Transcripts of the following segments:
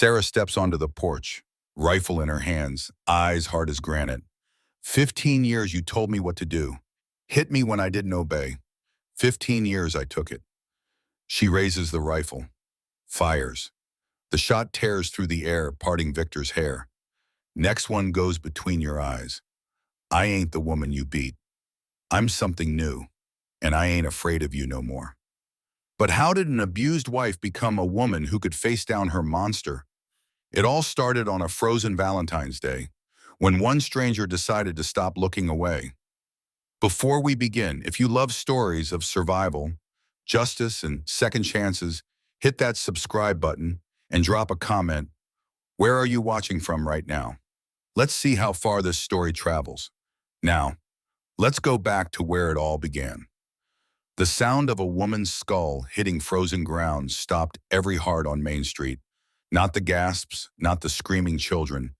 Sarah steps onto the porch, rifle in her hands, eyes hard as granite. 15 years you told me what to do. Hit me when I didn't obey. 15 years I took it. She raises the rifle, fires. The shot tears through the air, parting Victor's hair. Next one goes between your eyes. I ain't the woman you beat. I'm something new, and I ain't afraid of you no more. But how did an abused wife become a woman who could face down her monster? It all started on a frozen Valentine's Day, when one stranger decided to stop looking away. Before we begin, if you love stories of survival, justice, and second chances, hit that subscribe button and drop a comment. Where are you watching from right now? Let's see how far this story travels. Now, let's go back to where it all began. The sound of a woman's skull hitting frozen ground stopped every heart on Main Street. Not the gasps, not the screaming children.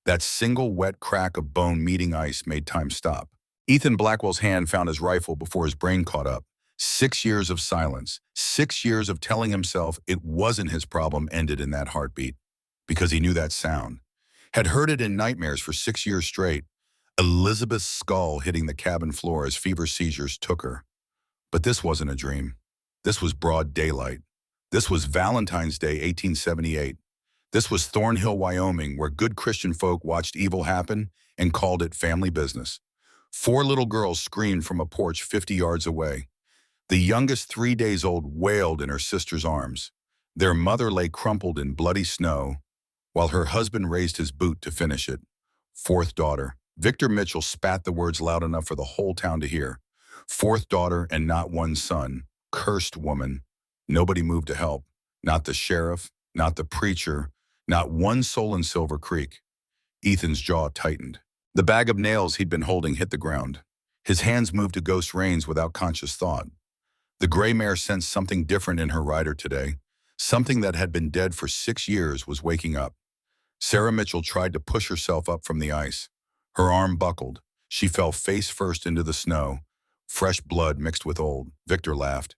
That single wet crack of bone meeting ice made time stop. Ethan Blackwell's hand found his rifle before his brain caught up. 6 years of silence, 6 years of telling himself it wasn't his problem ended in that heartbeat. Because he knew that sound. Had heard it in nightmares for 6 years straight. Elizabeth's skull hitting the cabin floor as fever seizures took her. But this wasn't a dream. This was broad daylight. This was Valentine's Day, 1878. This was Thornhill, Wyoming, where good Christian folk watched evil happen and called it family business. 4 little girls screamed from a porch 50 yards away. The youngest, 3 days old, wailed in her sister's arms. Their mother lay crumpled in bloody snow, while her husband raised his boot to finish it. 4th daughter. Victor Mitchell spat the words loud enough for the whole town to hear. 4th daughter and not one son. Cursed woman. Nobody moved to help. Not the sheriff, not the preacher, not one soul in Silver Creek. Ethan's jaw tightened. The bag of nails he'd been holding hit the ground. His hands moved to ghost reins without conscious thought. The gray mare sensed something different in her rider today. Something that had been dead for 6 years was waking up. Sarah Mitchell tried to push herself up from the ice. Her arm buckled. She fell face first into the snow. Fresh blood mixed with old. Victor laughed.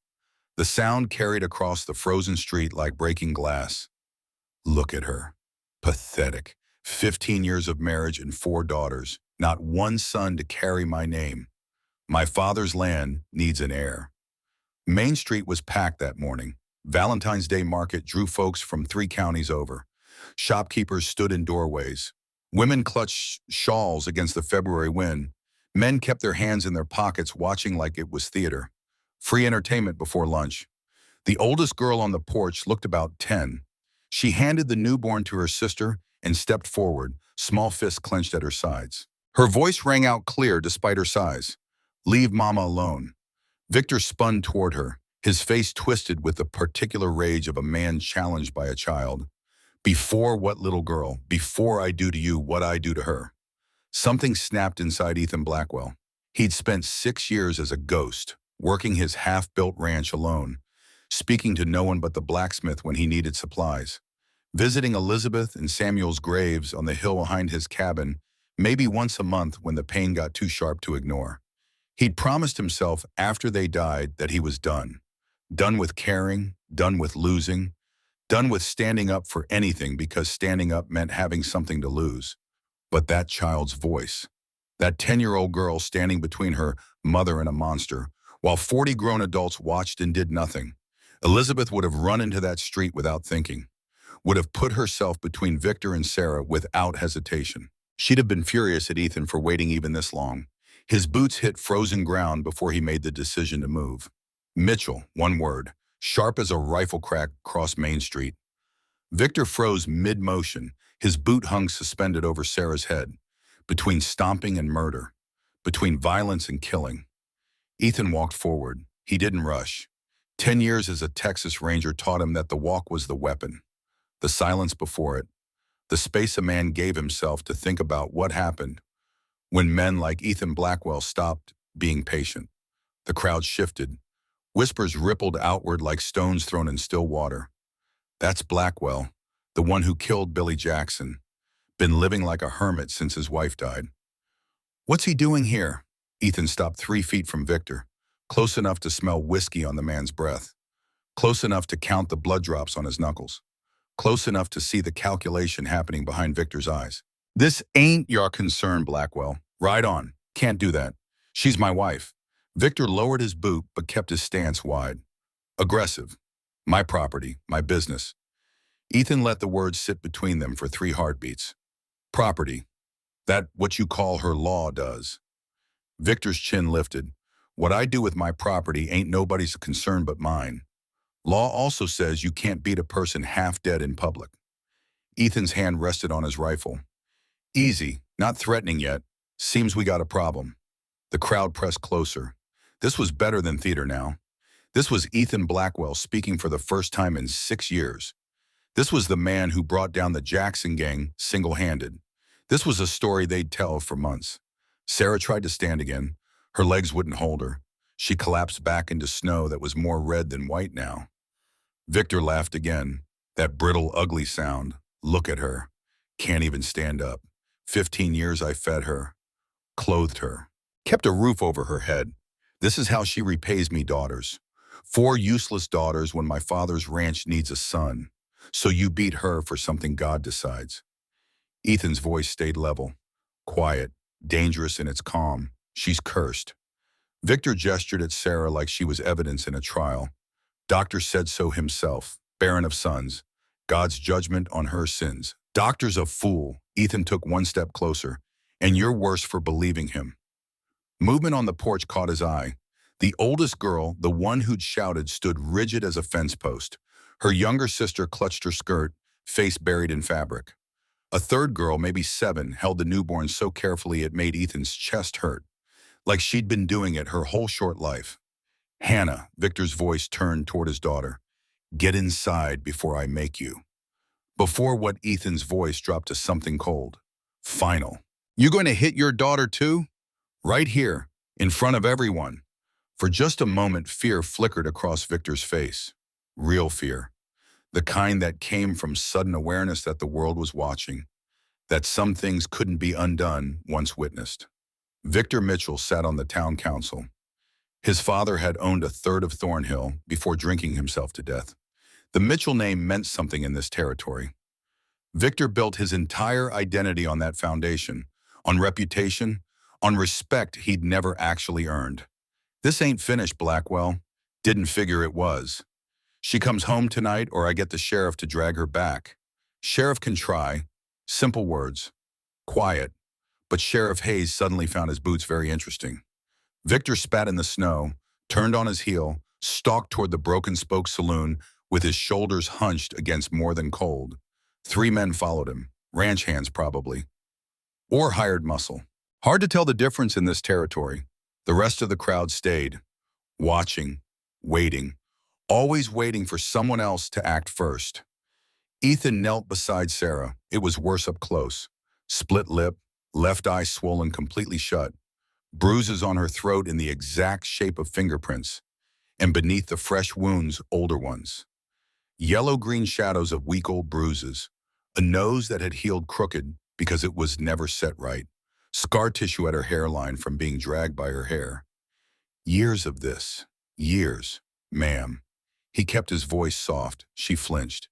The sound carried across the frozen street like breaking glass. Look at her. Pathetic. 15 years of marriage and 4 daughters. Not one son to carry my name. My father's land needs an heir. Main Street was packed that morning. Valentine's Day market drew folks from 3 counties over. Shopkeepers stood in doorways. Women clutched shawls against the February wind. Men kept their hands in their pockets watching like it was theater. Free entertainment before lunch. The oldest girl on the porch looked about 10. She handed the newborn to her sister and stepped forward, small fists clenched at her sides. Her voice rang out clear despite her size. Leave Mama alone. Victor spun toward her, his face twisted with the particular rage of a man challenged by a child. Before what, little girl? Before I do to you what I do to her. Something snapped inside Ethan Blackwell. He'd spent 6 years as a ghost, working his half-built ranch alone, speaking to no one but the blacksmith when he needed supplies, visiting Elizabeth and Samuel's graves on the hill behind his cabin, maybe once a month when the pain got too sharp to ignore. He'd promised himself after they died that he was done. Done with caring, done with losing, done with standing up for anything because standing up meant having something to lose. But that child's voice, that 10-year-old girl standing between her mother and a monster, while 40 grown adults watched and did nothing, Elizabeth would have run into that street without thinking, would have put herself between Victor and Sarah without hesitation. She'd have been furious at Ethan for waiting even this long. His boots hit frozen ground before he made the decision to move. Mitchell, one word, sharp as a rifle crack across Main Street. Victor froze mid-motion, his boot hung suspended over Sarah's head, between stomping and murder, between violence and killing. Ethan walked forward. He didn't rush. 10 years as a Texas Ranger taught him that the walk was the weapon, the silence before it, the space a man gave himself to think about what happened when men like Ethan Blackwell stopped being patient. The crowd shifted. Whispers rippled outward like stones thrown in still water. That's Blackwell, the one who killed Billy Jackson. Been living like a hermit since his wife died. What's he doing here? Ethan stopped 3 feet from Victor, close enough to smell whiskey on the man's breath, close enough to count the blood drops on his knuckles. close enough to see the calculation happening behind Victor's eyes. This ain't your concern, Blackwell. Ride on. Can't do that. She's my wife. Victor lowered his boot but kept his stance wide. Aggressive. My property, my business. Ethan let the words sit between them for 3 heartbeats. Property. That what you call her law does. Victor's chin lifted. What I do with my property ain't nobody's concern but mine. Law also says you can't beat a person half dead in public. Ethan's hand rested on his rifle. Easy, not threatening yet. Seems we got a problem. The crowd pressed closer. This was better than theater now. This was Ethan Blackwell speaking for the first time in 6 years. This was the man who brought down the Jackson gang single-handed. This was a story they'd tell for months. Sarah tried to stand again. Her legs wouldn't hold her. She collapsed back into snow that was more red than white now. Victor laughed again. That brittle, ugly sound. Look at her. Can't even stand up. 15 years I fed her, clothed her, kept a roof over her head. This is how she repays me daughters. 4 useless daughters when my father's ranch needs a son. So you beat her for something God decides. Ethan's voice stayed level, quiet, dangerous in its calm. She's cursed. Victor gestured at Sarah like she was evidence in a trial. Doctor said so himself, barren of sons. God's judgment on her sins. Doctor's a fool. Ethan took 1 step closer. And you're worse for believing him. Movement on the porch caught his eye. The oldest girl, the one who'd shouted, stood rigid as a fence post. Her younger sister clutched her skirt, face buried in fabric. A third girl, maybe 7, held the newborn so carefully it made Ethan's chest hurt, like she'd been doing it her whole short life. Hannah, Victor's voice turned toward his daughter. Get inside before I make you. Before what Ethan's voice dropped to something cold. Final. You going to hit your daughter too? Right here, in front of everyone. For just a moment, fear flickered across Victor's face. Real fear. The kind that came from sudden awareness that the world was watching, that some things couldn't be undone once witnessed. Victor Mitchell sat on the town council. His father had owned a third of Thornhill before drinking himself to death. The Mitchell name meant something in this territory. Victor built his entire identity on that foundation, on reputation, on respect he'd never actually earned. This ain't finished, Blackwell. Didn't figure it was. She comes home tonight or I get the sheriff to drag her back. Sheriff can try. Simple words. Quiet. But Sheriff Hayes suddenly found his boots very interesting. Victor spat in the snow, turned on his heel, stalked toward the Broken Spoke Saloon with his shoulders hunched against more than cold. 3 men followed him, ranch hands probably. Or hired muscle. Hard to tell the difference in this territory. The rest of the crowd stayed, watching, waiting, always waiting for someone else to act first. Ethan knelt beside Sarah. It was worse up close. Split lip, left eye swollen completely shut, bruises on her throat in the exact shape of fingerprints, and beneath the fresh wounds, older ones. Yellow-green shadows of week-old bruises, a nose that had healed crooked because it was never set right, scar tissue at her hairline from being dragged by her hair. Years of this. Years, ma'am. He kept his voice soft. She flinched.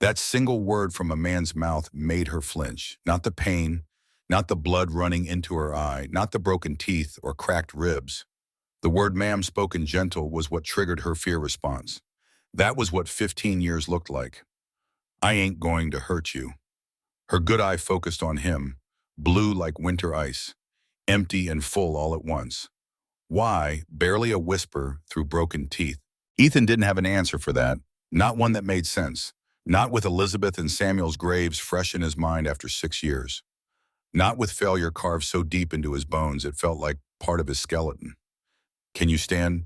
That single word from a man's mouth made her flinch. Not the pain, not the blood running into her eye, not the broken teeth or cracked ribs. The word ma'am spoken gentle was what triggered her fear response. That was what 15 years looked like. I ain't going to hurt you. Her good eye focused on him, blue like winter ice, empty and full all at once. Why? Barely a whisper through broken teeth. Ethan didn't have an answer for that, not one that made sense. Not with Elizabeth and Samuel's graves fresh in his mind after 6 years. Not with failure carved so deep into his bones it felt like part of his skeleton. Can you stand?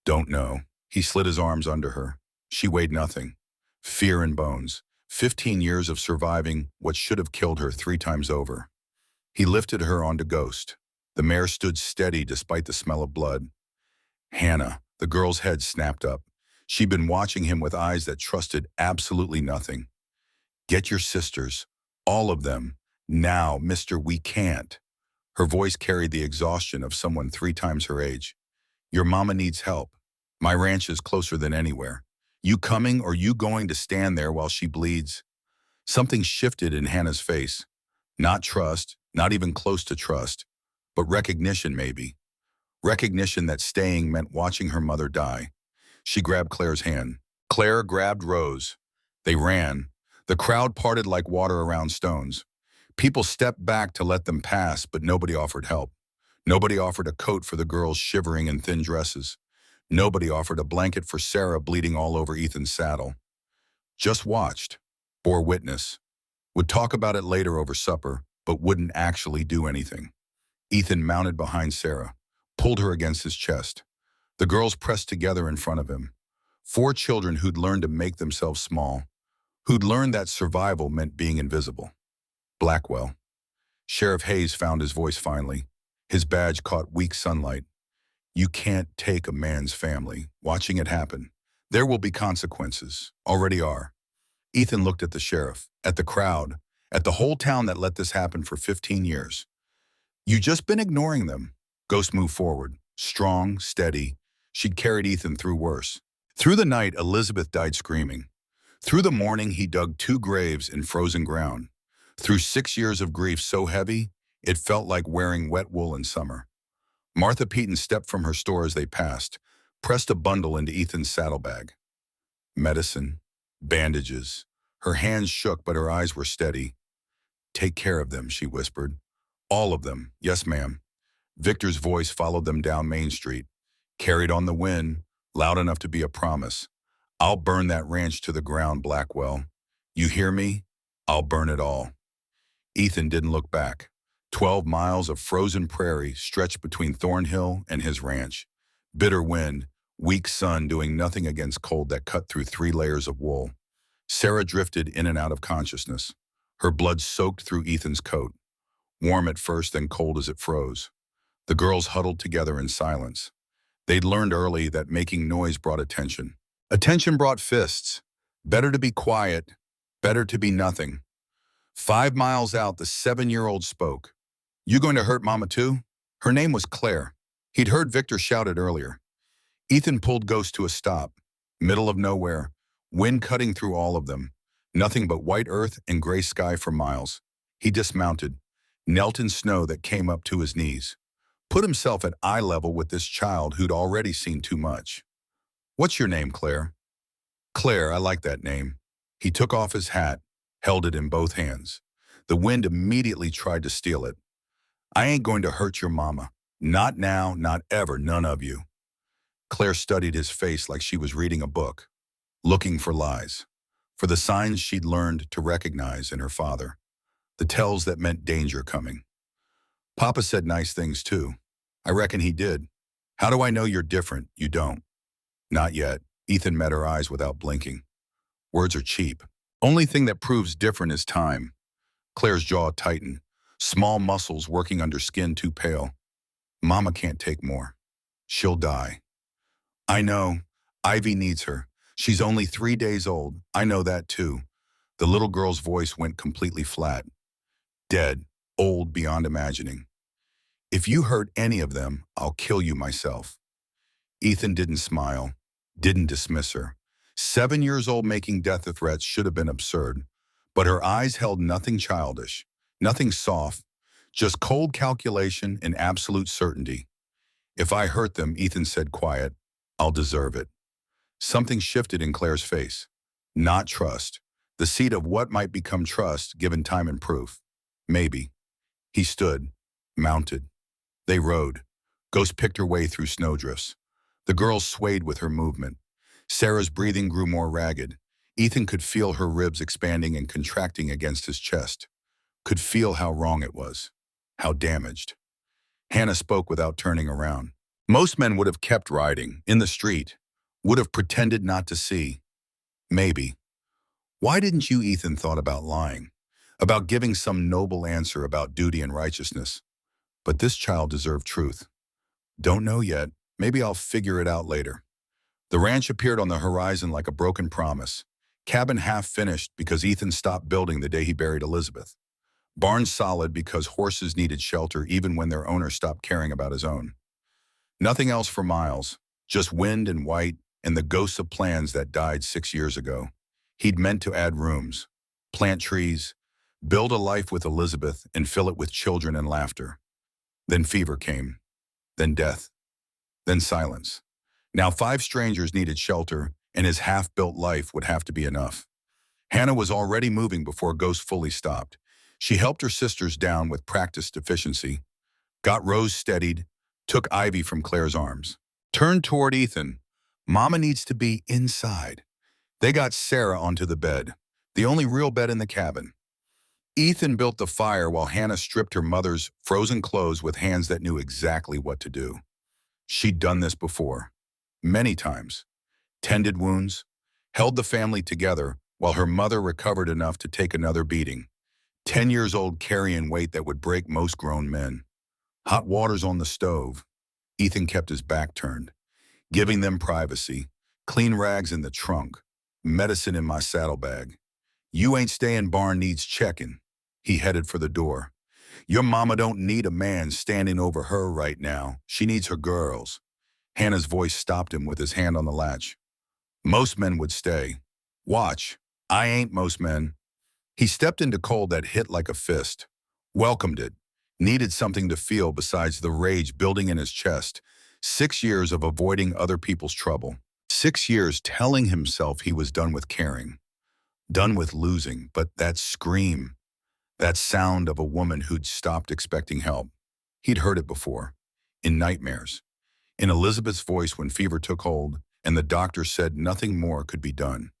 Don't know. He slid his arms under her. She weighed nothing. Fear and bones. 15 years of surviving what should have killed her 3 times over. He lifted her onto Ghost. The mare stood steady despite the smell of blood. Hannah, the girl's head snapped up. She'd been watching him with eyes that trusted absolutely nothing. Get your sisters. All of them. Now, mister, we can't. Her voice carried the exhaustion of someone 3 times her age. Your mama needs help. My ranch is closer than anywhere. You coming or you going to stand there while she bleeds? Something shifted in Hannah's face. Not trust, not even close to trust, but recognition maybe. Recognition that staying meant watching her mother die. She grabbed Claire's hand. Claire grabbed Rose. They ran. The crowd parted like water around stones. People stepped back to let them pass, but nobody offered help. Nobody offered a coat for the girls shivering in thin dresses. Nobody offered a blanket for Sarah bleeding all over Ethan's saddle. Just watched, bore witness, would talk about it later over supper, but wouldn't actually do anything. Ethan mounted behind Sarah, pulled her against his chest. The girls pressed together in front of him. 4 children who'd learned to make themselves small, who'd learned that survival meant being invisible. Blackwell. Sheriff Hayes found his voice finally. His badge caught weak sunlight. You can't take a man's family. Watching it happen. There will be consequences. Already are. Ethan looked at the sheriff, at the crowd, at the whole town that let this happen for 15 years. You just been ignoring them. Ghost moved forward, strong, steady. She'd carried Ethan through worse. Through the night, Elizabeth died screaming. Through the morning, he dug 2 graves in frozen ground. Through 6 years of grief so heavy, it felt like wearing wet wool in summer. Martha Peaton stepped from her store as they passed, pressed a bundle into Ethan's saddlebag. Medicine, bandages. Her hands shook, but her eyes were steady. Take care of them, she whispered. All of them. Yes, ma'am. Victor's voice followed them down Main Street, carried on the wind, loud enough to be a promise. I'll burn that ranch to the ground, Blackwell. You hear me? I'll burn it all. Ethan didn't look back. 12 miles of frozen prairie stretched between Thornhill and his ranch. Bitter wind, weak sun doing nothing against cold that cut through 3 layers of wool. Sarah drifted in and out of consciousness. Her blood soaked through Ethan's coat. Warm at first, then cold as it froze. The girls huddled together in silence. They'd learned early that making noise brought attention. Attention brought fists. Better to be quiet, better to be nothing. 5 miles out, the 7-year-old spoke. You going to hurt Mama too? Her name was Claire. He'd heard Victor shout it earlier. Ethan pulled Ghost to a stop. Middle of nowhere, wind cutting through all of them. Nothing but white earth and gray sky for miles. He dismounted, knelt in snow that came up to his knees. Put himself at eye level with this child who'd already seen too much. What's your name, Claire? Claire, I like that name. He took off his hat, held it in both hands. The wind immediately tried to steal it. I ain't going to hurt your mama. Not now, not ever, none of you. Claire studied his face like she was reading a book, looking for lies, for the signs she'd learned to recognize in her father, the tells that meant danger coming. Papa said nice things too. I reckon he did. How do I know you're different? You don't. Not yet. Ethan met her eyes without blinking. Words are cheap. Only thing that proves different is time. Claire's jaw tightened, small muscles working under skin too pale. Mama can't take more. She'll die. I know. Ivy needs her. She's only 3 days old. I know that too. The little girl's voice went completely flat. Dead, old beyond imagining. If you hurt any of them, I'll kill you myself. Ethan didn't smile, didn't dismiss her. 7 years old making death threats should have been absurd, but her eyes held nothing childish, nothing soft, just cold calculation and absolute certainty. If I hurt them, Ethan said quiet, I'll deserve it. Something shifted in Claire's face. Not trust. The seed of what might become trust given time and proof. Maybe. He stood, mounted. They rode. Ghost picked her way through snowdrifts. The girls swayed with her movement. Sarah's breathing grew more ragged. Ethan could feel her ribs expanding and contracting against his chest. Could feel how wrong it was. How damaged. Hannah spoke without turning around. Most men would have kept riding, in the street. Would have pretended not to see. Maybe. Why didn't you, Ethan, thought about lying? About giving some noble answer about duty and righteousness? But this child deserved truth. Don't know yet. Maybe I'll figure it out later. The ranch appeared on the horizon like a broken promise. Cabin half finished because Ethan stopped building the day he buried Elizabeth. Barn solid because horses needed shelter even when their owner stopped caring about his own. Nothing else for miles, just wind and white, and the ghosts of plans that died 6 years ago. He'd meant to add rooms, plant trees, build a life with Elizabeth and fill it with children and laughter. Then fever came, then death, then silence. Now 5 strangers needed shelter, and his half-built life would have to be enough. Hannah was already moving before Ghost fully stopped. She helped her sisters down with practiced efficiency, got Rose steadied, took Ivy from Claire's arms. Turned toward Ethan. Mama needs to be inside. They got Sarah onto the bed, the only real bed in the cabin. Ethan built the fire while Hannah stripped her mother's frozen clothes with hands that knew exactly what to do. She'd done this before, many times. Tended wounds, held the family together while her mother recovered enough to take another beating. 10 years old carrying weight that would break most grown men. Hot water's on the stove. Ethan kept his back turned, giving them privacy. Clean rags in the trunk, medicine in my saddlebag. You ain't staying, barn needs checking. He headed for the door. Your mama don't need a man standing over her right now. She needs her girls. Hannah's voice stopped him with his hand on the latch. Most men would stay. Watch. I ain't most men. He stepped into cold that hit like a fist. Welcomed it. Needed something to feel besides the rage building in his chest. 6 years of avoiding other people's trouble. 6 years telling himself he was done with caring. Done with losing, but that scream, that sound of a woman who'd stopped expecting help. He'd heard it before, in nightmares, in Elizabeth's voice when fever took hold, and the doctor said nothing more could be done.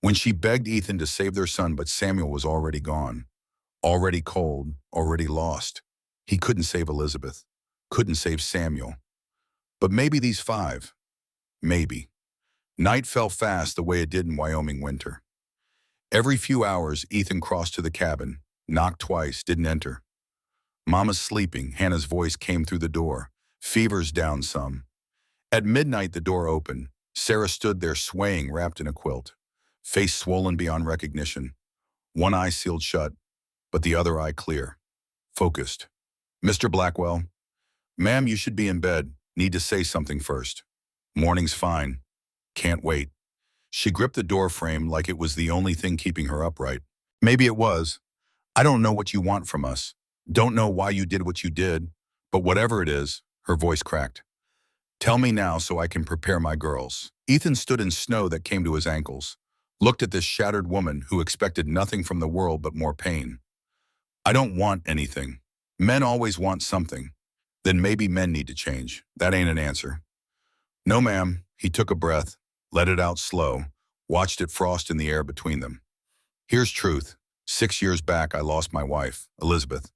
When she begged Ethan to save their son, but Samuel was already gone, already cold, already lost. He couldn't save Elizabeth, couldn't save Samuel. But maybe these 5, maybe. Night fell fast the way it did in Wyoming winter. Every few hours, Ethan crossed to the cabin, knocked twice, didn't enter. Mama's sleeping, Hannah's voice came through the door. Fever's down some. At midnight, the door opened. Sarah stood there swaying, wrapped in a quilt, face swollen beyond recognition. One eye sealed shut, but the other eye clear, focused. Mr. Blackwell, ma'am, you should be in bed. Need to say something first. Morning's fine. Can't wait. She gripped the door frame like it was the only thing keeping her upright. Maybe it was. I don't know what you want from us. Don't know why you did what you did. But whatever it is, her voice cracked. Tell me now so I can prepare my girls. Ethan stood in snow that came to his ankles, looked at this shattered woman who expected nothing from the world but more pain. I don't want anything. Men always want something. Then maybe men need to change. That ain't an answer. No, ma'am. He took a breath, let it out slow, watched it frost in the air between them. Here's truth. 6 years back, I lost my wife, Elizabeth.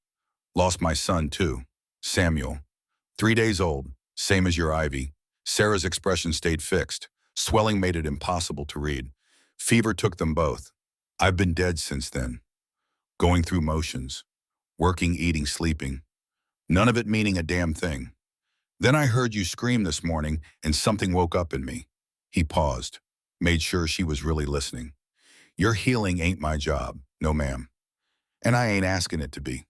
Lost my son, too, Samuel. 3 days old, same as your Ivy. Sarah's expression stayed fixed. Swelling made it impossible to read. Fever took them both. I've been dead since then. Going through motions. Working, eating, sleeping. None of it meaning a damn thing. Then I heard you scream this morning, and something woke up in me. He paused, made sure she was really listening. Your healing ain't my job, no ma'am. And I ain't asking it to be.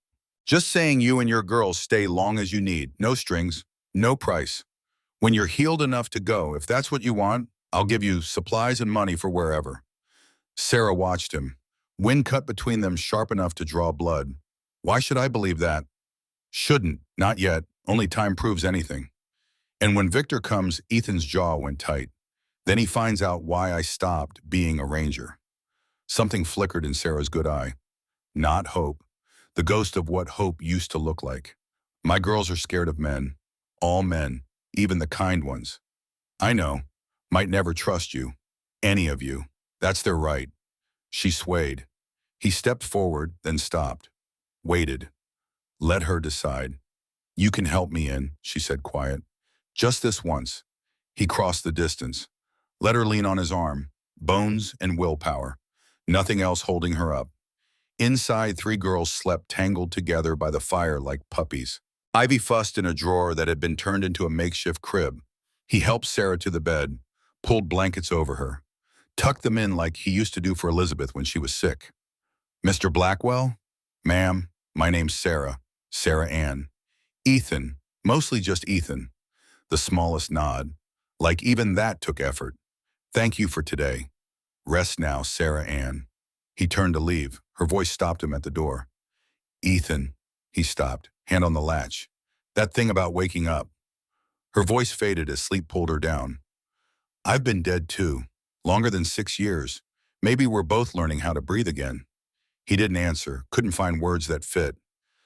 Just saying you and your girls stay long as you need, no strings, no price. When you're healed enough to go, if that's what you want, I'll give you supplies and money for wherever. Sarah watched him. Wind cut between them sharp enough to draw blood. Why should I believe that? Shouldn't, not yet. Only time proves anything. And when Victor comes, Ethan's jaw went tight. Then he finds out why I stopped being a ranger. Something flickered in Sarah's good eye. Not hope. The ghost of what hope used to look like. My girls are scared of men. All men, even the kind ones. I know. Might never trust you. Any of you. That's their right. She swayed. He stepped forward, then stopped. Waited. Let her decide. You can help me in, she said quiet. Just this once. He crossed the distance. Let her lean on his arm. Bones and willpower. Nothing else holding her up. Inside, 3 girls slept tangled together by the fire like puppies. Ivy fussed in a drawer that had been turned into a makeshift crib. He helped Sarah to the bed, pulled blankets over her, tucked them in like he used to do for Elizabeth when she was sick. Mr. Blackwell? Ma'am, my name's Sarah. Sarah Ann. Ethan, mostly just Ethan. The smallest nod. Like even that took effort. Thank you for today. Rest now, Sarah Ann. He turned to leave. Her voice stopped him at the door. Ethan. He stopped, hand on the latch. That thing about waking up. Her voice faded as sleep pulled her down. I've been dead too. Longer than 6 years. Maybe we're both learning how to breathe again. He didn't answer, couldn't find words that fit.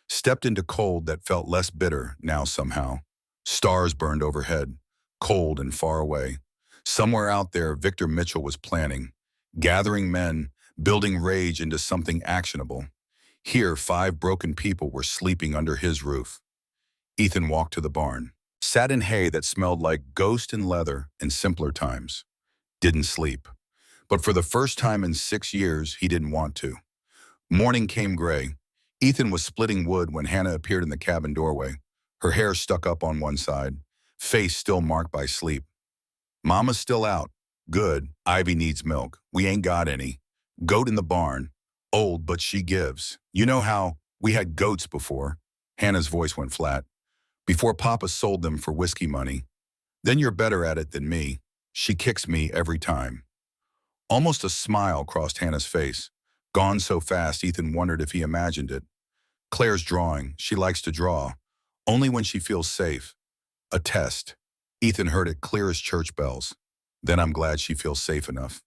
Stepped into cold that felt less bitter now somehow. Stars burned overhead, cold and far away. Somewhere out there, Victor Mitchell was planning, gathering men, building rage into something actionable. Here, 5 broken people were sleeping under his roof. Ethan walked to the barn, sat in hay that smelled like ghost and leather in simpler times. Didn't sleep. But for the first time in 6 years, he didn't want to. Morning came gray. Ethan was splitting wood when Hannah appeared in the cabin doorway, her hair stuck up on one side, face still marked by sleep. Mama's still out. Good. Ivy needs milk. We ain't got any. Goat in the barn. Old, but she gives. You know how we had goats before? Hannah's voice went flat. Before Papa sold them for whiskey money. Then you're better at it than me. She kicks me every time. Almost a smile crossed Hannah's face. Gone so fast, Ethan wondered if he imagined it. Claire's drawing. She likes to draw. Only when she feels safe. A test. Ethan heard it clear as church bells. Then I'm glad she feels safe enough.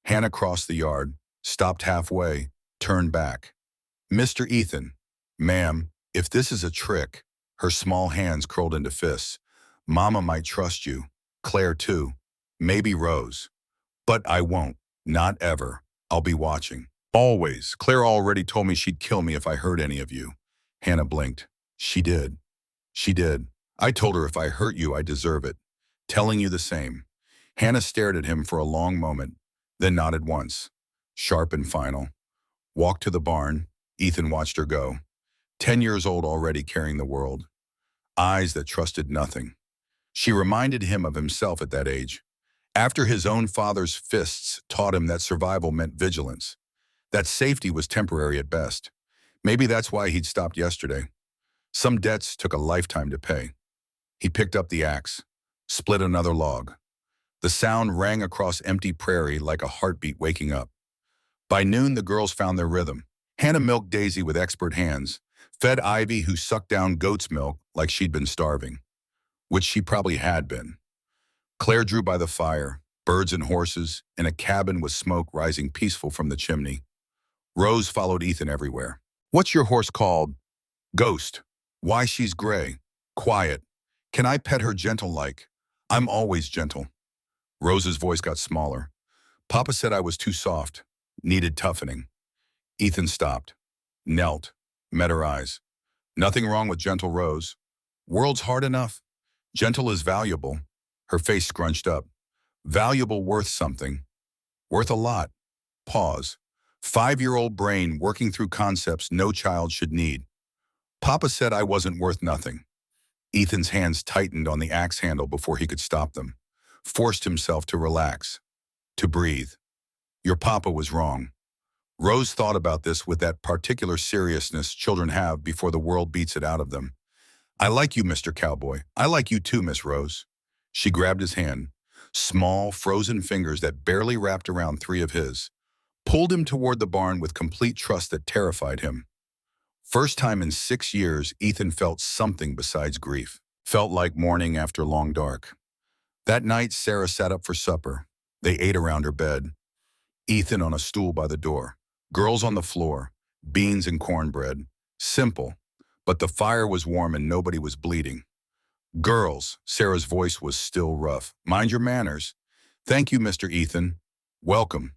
Hannah crossed the yard, stopped halfway, turned back. Mr. Ethan. Ma'am, if this is a trick. Her small hands curled into fists. Mama might trust you. Claire too. Maybe Rose. But I won't. Not ever. I'll be watching. Always. Claire already told me she'd kill me if I hurt any of you. Hannah blinked. She did. She did. I told her if I hurt you, I deserve it. Telling you the same. Hannah stared at him for a long moment, then nodded once. Sharp and final. Walked to the barn. Ethan watched her go. 10 years old already carrying the world. Eyes that trusted nothing. She reminded him of himself at that age. After his own father's fists taught him that survival meant vigilance. That safety was temporary at best. Maybe that's why he'd stopped yesterday. Some debts took a lifetime to pay. He picked up the axe, split another log. The sound rang across empty prairie like a heartbeat waking up. By noon, the girls found their rhythm. Hannah milked Daisy with expert hands, fed Ivy, who sucked down goat's milk like she'd been starving, which she probably had been. Claire drew by the fire, birds and horses, in a cabin with smoke rising peaceful from the chimney. Rose followed Ethan everywhere. What's your horse called? Ghost. Why, she's gray. Quiet. Can I pet her gentle like? I'm always gentle. Rose's voice got smaller. Papa said I was too soft. Needed toughening. Ethan stopped. Knelt. Met her eyes. Nothing wrong with gentle Rose. World's hard enough. Gentle is valuable. Her face scrunched up. Valuable worth something. Worth a lot. Pause. 5-year-old brain working through concepts no child should need. Papa said I wasn't worth nothing. Ethan's hands tightened on the axe handle before he could stop them. Forced himself to relax. To breathe. Your papa was wrong. Rose thought about this with that particular seriousness children have before the world beats it out of them. I like you, Mr. Cowboy. I like you too, Miss Rose. She grabbed his hand. Small, frozen fingers that barely wrapped around 3 of his. Pulled him toward the barn with complete trust that terrified him. First time in 6 years, Ethan felt something besides grief. Felt like morning after long dark. That night, Sarah sat up for supper. They ate around her bed. Ethan on a stool by the door. Girls on the floor. Beans and cornbread. Simple. But the fire was warm and nobody was bleeding. Girls, Sarah's voice was still rough. Mind your manners. Thank you, Mr. Ethan. Welcome.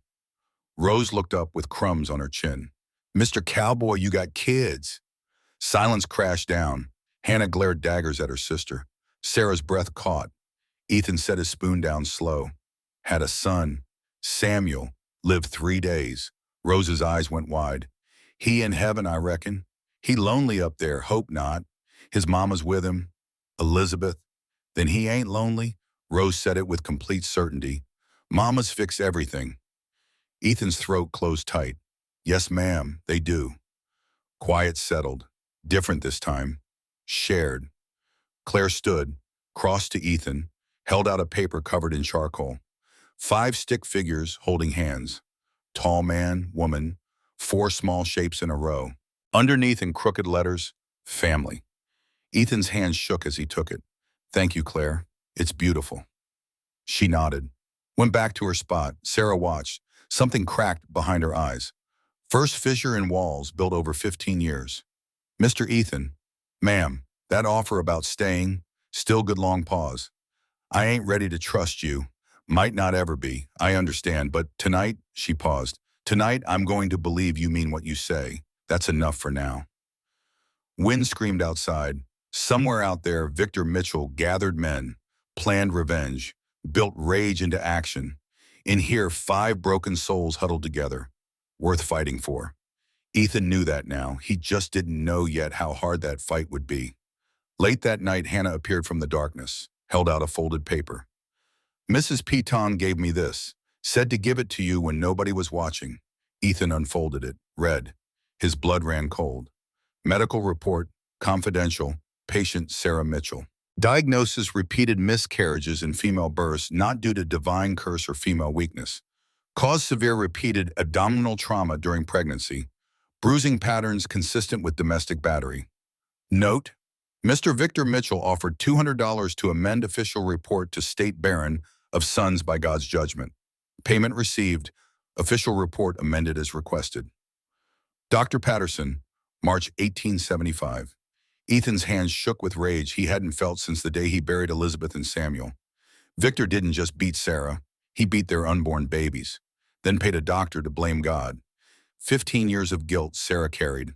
Rose looked up with crumbs on her chin. Mr. Cowboy, you got kids. Silence crashed down. Hannah glared daggers at her sister. Sarah's breath caught. Ethan set his spoon down slow. Had a son. Samuel. Lived 3 days. Rose's eyes went wide. He in heaven, I reckon. He lonely up there, hope not. His mama's with him. Elizabeth. Then he ain't lonely. Rose said it with complete certainty. Mamas fix everything. Ethan's throat closed tight. Yes, ma'am, they do. Quiet settled. Different this time. Shared. Claire stood, crossed to Ethan, held out a paper covered in charcoal. 5 stick figures holding hands. Tall man, woman, 4 small shapes in a row. Underneath in crooked letters, family. Ethan's hand shook as he took it. Thank you, Claire. It's beautiful. She nodded. Went back to her spot. Sarah watched. Something cracked behind her eyes. First fissure in walls built over 15 years. Mr. Ethan. Ma'am, that offer about staying, still good long pause. I ain't ready to trust you. Might not ever be, I understand, but tonight, she paused. Tonight, I'm going to believe you mean what you say. That's enough for now. Wind screamed outside. Somewhere out there, Victor Mitchell gathered men, planned revenge, built rage into action. In here, 5 broken souls huddled together, worth fighting for. Ethan knew that now. He just didn't know yet how hard that fight would be. Late that night, Hannah appeared from the darkness, held out a folded paper. Mrs. Peton gave me this, said to give it to you when nobody was watching. Ethan unfolded it, read. His blood ran cold. Medical report, confidential, patient Sarah Mitchell. Diagnosis: repeated miscarriages in female births, not due to divine curse or female weakness. Cause: severe repeated abdominal trauma during pregnancy. Bruising patterns consistent with domestic battery. Note: Mr. Victor Mitchell offered $200 to amend official report to state barren of sons by God's judgment. Payment received. Official report amended as requested. Dr. Patterson, March 1875. Ethan's hands shook with rage he hadn't felt since the day he buried Elizabeth and Samuel. Victor didn't just beat Sarah, he beat their unborn babies, then paid a doctor to blame God. 15 years of guilt Sarah carried.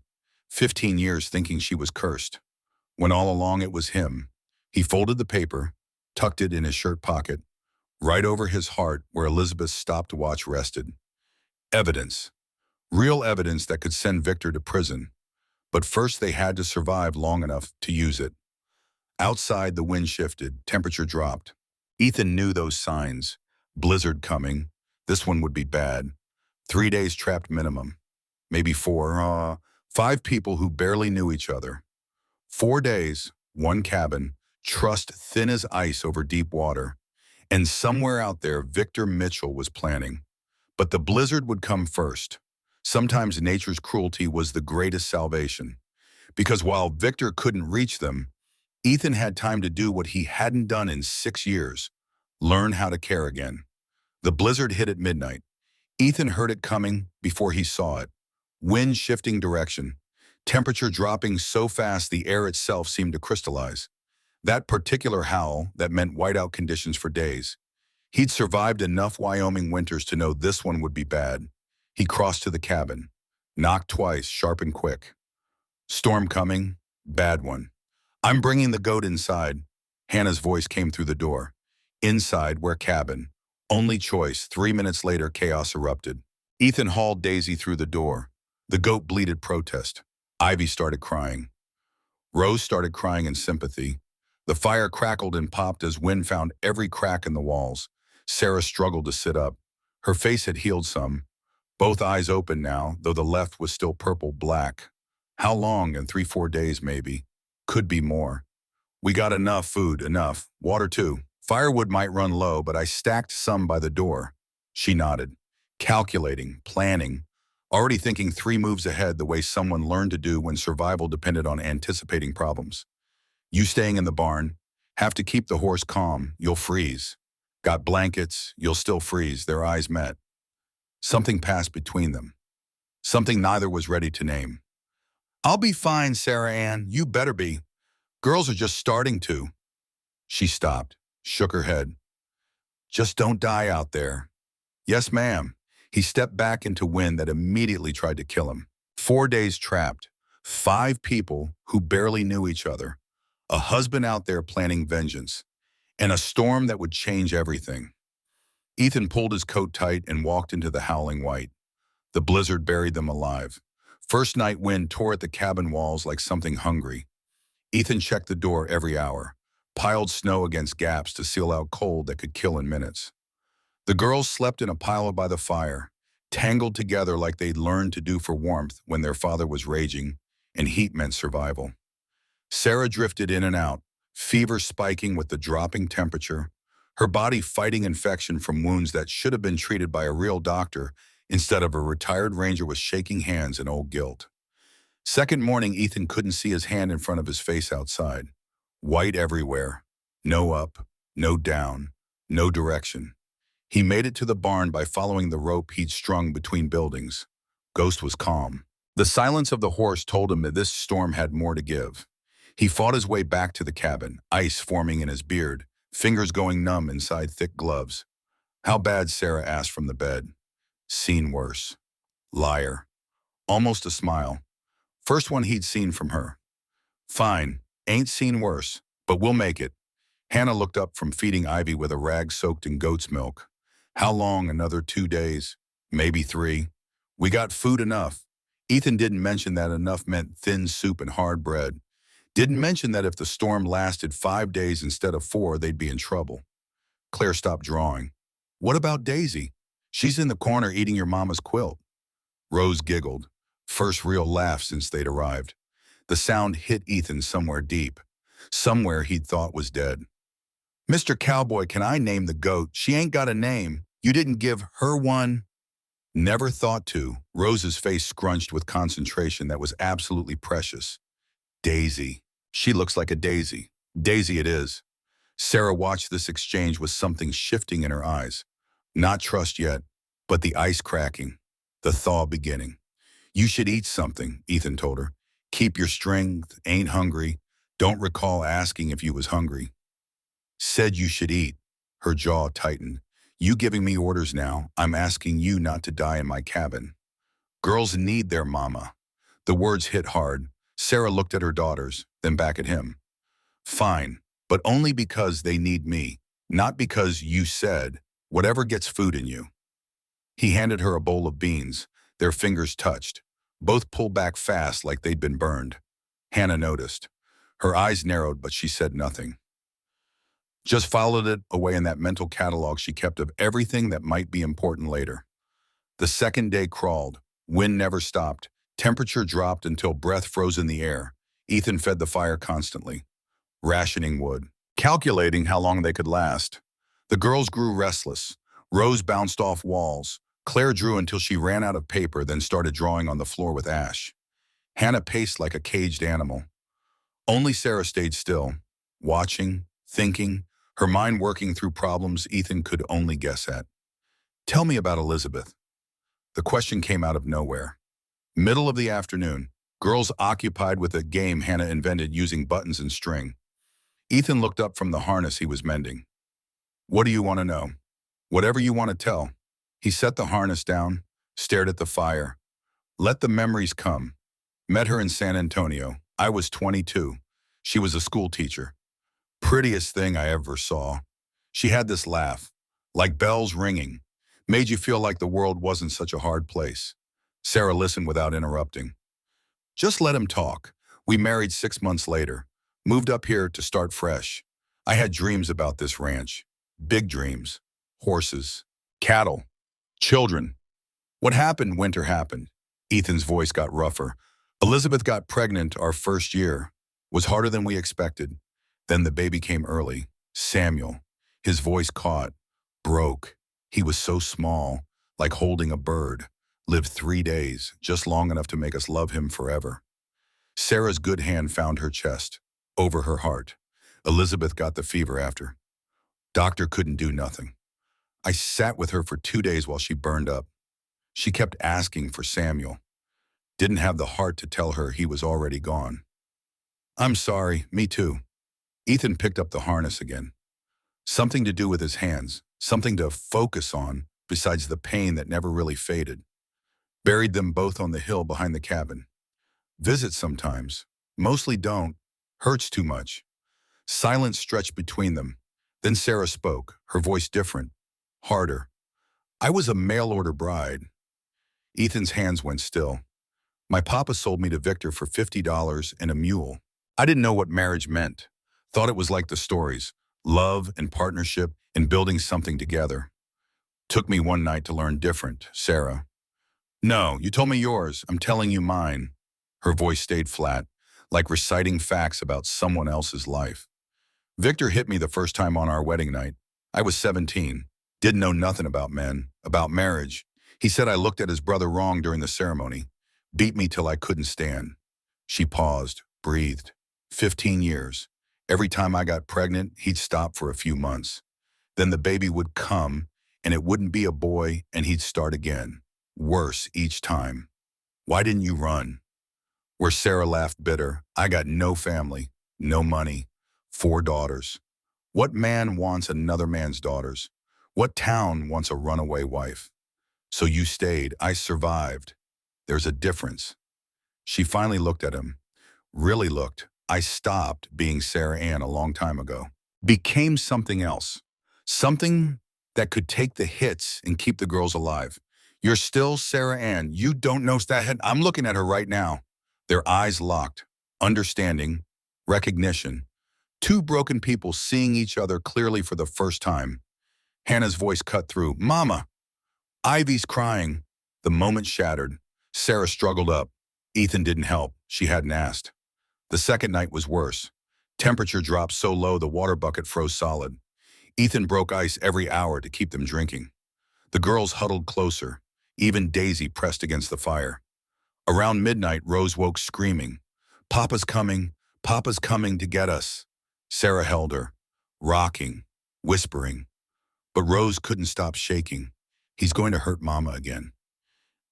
15 years thinking she was cursed, when all along it was him. He folded the paper, tucked it in his shirt pocket, right over his heart where Elizabeth's stopped watch rested. Evidence. Real evidence that could send Victor to prison. But first they had to survive long enough to use it. Outside, the wind shifted, temperature dropped. Ethan knew those signs. Blizzard coming. This one would be bad. 3 days trapped minimum. Maybe 4, 5 people who barely knew each other. 4 days, 1 cabin, trust thin as ice over deep water. And somewhere out there, Victor Mitchell was planning. But the blizzard would come first. Sometimes nature's cruelty was the greatest salvation. Because while Victor couldn't reach them, Ethan had time to do what he hadn't done in 6 years, learn how to care again. The blizzard hit at midnight. Ethan heard it coming before he saw it. Wind shifting direction, temperature dropping so fast the air itself seemed to crystallize. That particular howl that meant whiteout conditions for days. He'd survived enough Wyoming winters to know this one would be bad. He crossed to the cabin, knocked twice, sharp and quick. Storm coming, bad one. I'm bringing the goat inside. Hannah's voice came through the door. Inside, where cabin? Only choice. 3 minutes later, chaos erupted. Ethan hauled Daisy through the door. The goat bleated protest. Ivy started crying. Rose started crying in sympathy. The fire crackled and popped as wind found every crack in the walls. Sarah struggled to sit up. Her face had healed some. Both eyes open now, though the left was still purple-black. How long? In 3-4 days, maybe. Could be more. We got enough food, enough. Water, too. Firewood might run low, but I stacked some by the door. She nodded. Calculating, planning, already thinking 3 moves ahead the way someone learned to do when survival depended on anticipating problems. You staying in the barn. Have to keep the horse calm. You'll freeze. Got blankets. You'll still freeze. Their eyes met. Something passed between them. Something neither was ready to name. I'll be fine, Sarah Ann. You better be. Girls are just starting to. She stopped, shook her head. Just don't die out there. Yes, ma'am. He stepped back into wind that immediately tried to kill him. 4 days trapped. 5 people who barely knew each other. A husband out there planning vengeance. And a storm that would change everything. Ethan pulled his coat tight and walked into the howling white. The blizzard buried them alive. First night wind tore at the cabin walls like something hungry. Ethan checked the door every hour, piled snow against gaps to seal out cold that could kill in minutes. The girls slept in a pile by the fire, tangled together like they'd learned to do for warmth when their father was raging, and heat meant survival. Sarah drifted in and out, fever spiking with the dropping temperature. her body fighting infection from wounds that should have been treated by a real doctor instead of a retired ranger with shaking hands and old guilt. Second morning, Ethan couldn't see his hand in front of his face outside. White everywhere. No up, no down, no direction. He made it to the barn by following the rope he'd strung between buildings. Ghost was calm. The silence of the horse told him that this storm had more to give. He fought his way back to the cabin, ice forming in his beard, fingers going numb inside thick gloves. How bad, Sarah asked from the bed. Seen worse. Liar. Almost a smile. First one he'd seen from her. Fine, ain't seen worse, but we'll make it. Hannah looked up from feeding Ivy with a rag soaked in goat's milk. How long? Another 2 days? Maybe 3. We got food enough. Ethan didn't mention that enough meant thin soup and hard bread. Didn't mention that if the storm lasted 5 days instead of 4, they'd be in trouble. Claire stopped drawing. What about Daisy? She's in the corner eating your mama's quilt. Rose giggled. First real laugh since they'd arrived. The sound hit Ethan somewhere deep. Somewhere he'd thought was dead. Mr. Cowboy, can I name the goat? She ain't got a name. You didn't give her one? Never thought to. Rose's face scrunched with concentration that was absolutely precious. Daisy. She looks like a daisy. Daisy it is. Sarah watched this exchange with something shifting in her eyes. Not trust yet, but the ice cracking. The thaw beginning. You should eat something, Ethan told her. Keep your strength, ain't hungry. Don't recall asking if you was hungry. Said you should eat. Her jaw tightened. You giving me orders now. I'm asking you not to die in my cabin. Girls need their mama. The words hit hard. Sarah looked at her daughters, then back at him. Fine, but only because they need me, not because you said, whatever gets food in you. He handed her a bowl of beans. Their fingers touched. Both pulled back fast like they'd been burned. Hannah noticed. Her eyes narrowed, but she said nothing. Just followed it away in that mental catalog she kept of everything that might be important later. The second day crawled. Wind never stopped. Temperature dropped until breath froze in the air. Ethan fed the fire constantly, rationing wood, calculating how long they could last. The girls grew restless. Rose bounced off walls. Claire drew until she ran out of paper, then started drawing on the floor with ash. Hannah paced like a caged animal. Only Sarah stayed still, watching, thinking, her mind working through problems Ethan could only guess at. Tell me about Elizabeth. The question came out of nowhere. Middle of the afternoon, girls occupied with a game Hannah invented using buttons and string. Ethan looked up from the harness he was mending. What do you want to know? Whatever you want to tell. He set the harness down, stared at the fire. Let the memories come. Met her in San Antonio. I was 22. She was a school teacher. Prettiest thing I ever saw. She had this laugh, like bells ringing, made you feel like the world wasn't such a hard place. Sarah listened without interrupting. Just let him talk. We married 6 months later, moved up here to start fresh. I had dreams about this ranch. Big dreams. Horses, cattle, children. What happened? Winter happened. Ethan's voice got rougher. Elizabeth got pregnant our first year. Was harder than we expected. Then the baby came early. Samuel. His voice caught. Broke. He was so small, like holding a bird. Lived 3 days, just long enough to make us love him forever. Sarah's good hand found her chest, over her heart. Elizabeth got the fever after. Doctor couldn't do nothing. I sat with her for 2 days while she burned up. She kept asking for Samuel. Didn't have the heart to tell her he was already gone. I'm sorry, me too. Ethan picked up the harness again. Something to do with his hands, something to focus on besides the pain that never really faded. Buried them both on the hill behind the cabin. Visit sometimes. Mostly don't. Hurts too much. Silence stretched between them. Then Sarah spoke, her voice different, harder. I was a mail-order bride. Ethan's hands went still. My papa sold me to Victor for $50 and a mule. I didn't know what marriage meant. Thought it was like the stories, love and partnership and building something together. Took me one night to learn different, Sarah. No, you told me yours. I'm telling you mine. Her voice stayed flat, like reciting facts about someone else's life. Victor hit me the first time on our wedding night. I was 17. Didn't know nothing about men, about marriage. He said I looked at his brother wrong during the ceremony. Beat me till I couldn't stand. She paused, breathed. 15 years. Every time I got pregnant, he'd stop for a few months. Then the baby would come, and it wouldn't be a boy, and he'd start again. Worse each time. Why didn't you run? Where Sarah laughed bitter. I got no family, no money, 4 daughters. What man wants another man's daughters? What town wants a runaway wife? So you stayed. I survived. There's a difference. She finally looked at him. Really looked. I stopped being Sarah Ann a long time ago. Became something else. Something that could take the hits and keep the girls alive. You're still Sarah Ann. You don't know that. I'm looking at her right now. Their eyes locked. Understanding. Recognition. 2 broken people seeing each other clearly for the first time. Hannah's voice cut through. Mama! Ivy's crying. The moment shattered. Sarah struggled up. Ethan didn't help. She hadn't asked. The second night was worse. Temperature dropped so low the water bucket froze solid. Ethan broke ice every hour to keep them drinking. The girls huddled closer. Even Daisy pressed against the fire. Around midnight, Rose woke screaming. Papa's coming to get us. Sarah held her, rocking, whispering. But Rose couldn't stop shaking. He's going to hurt Mama again.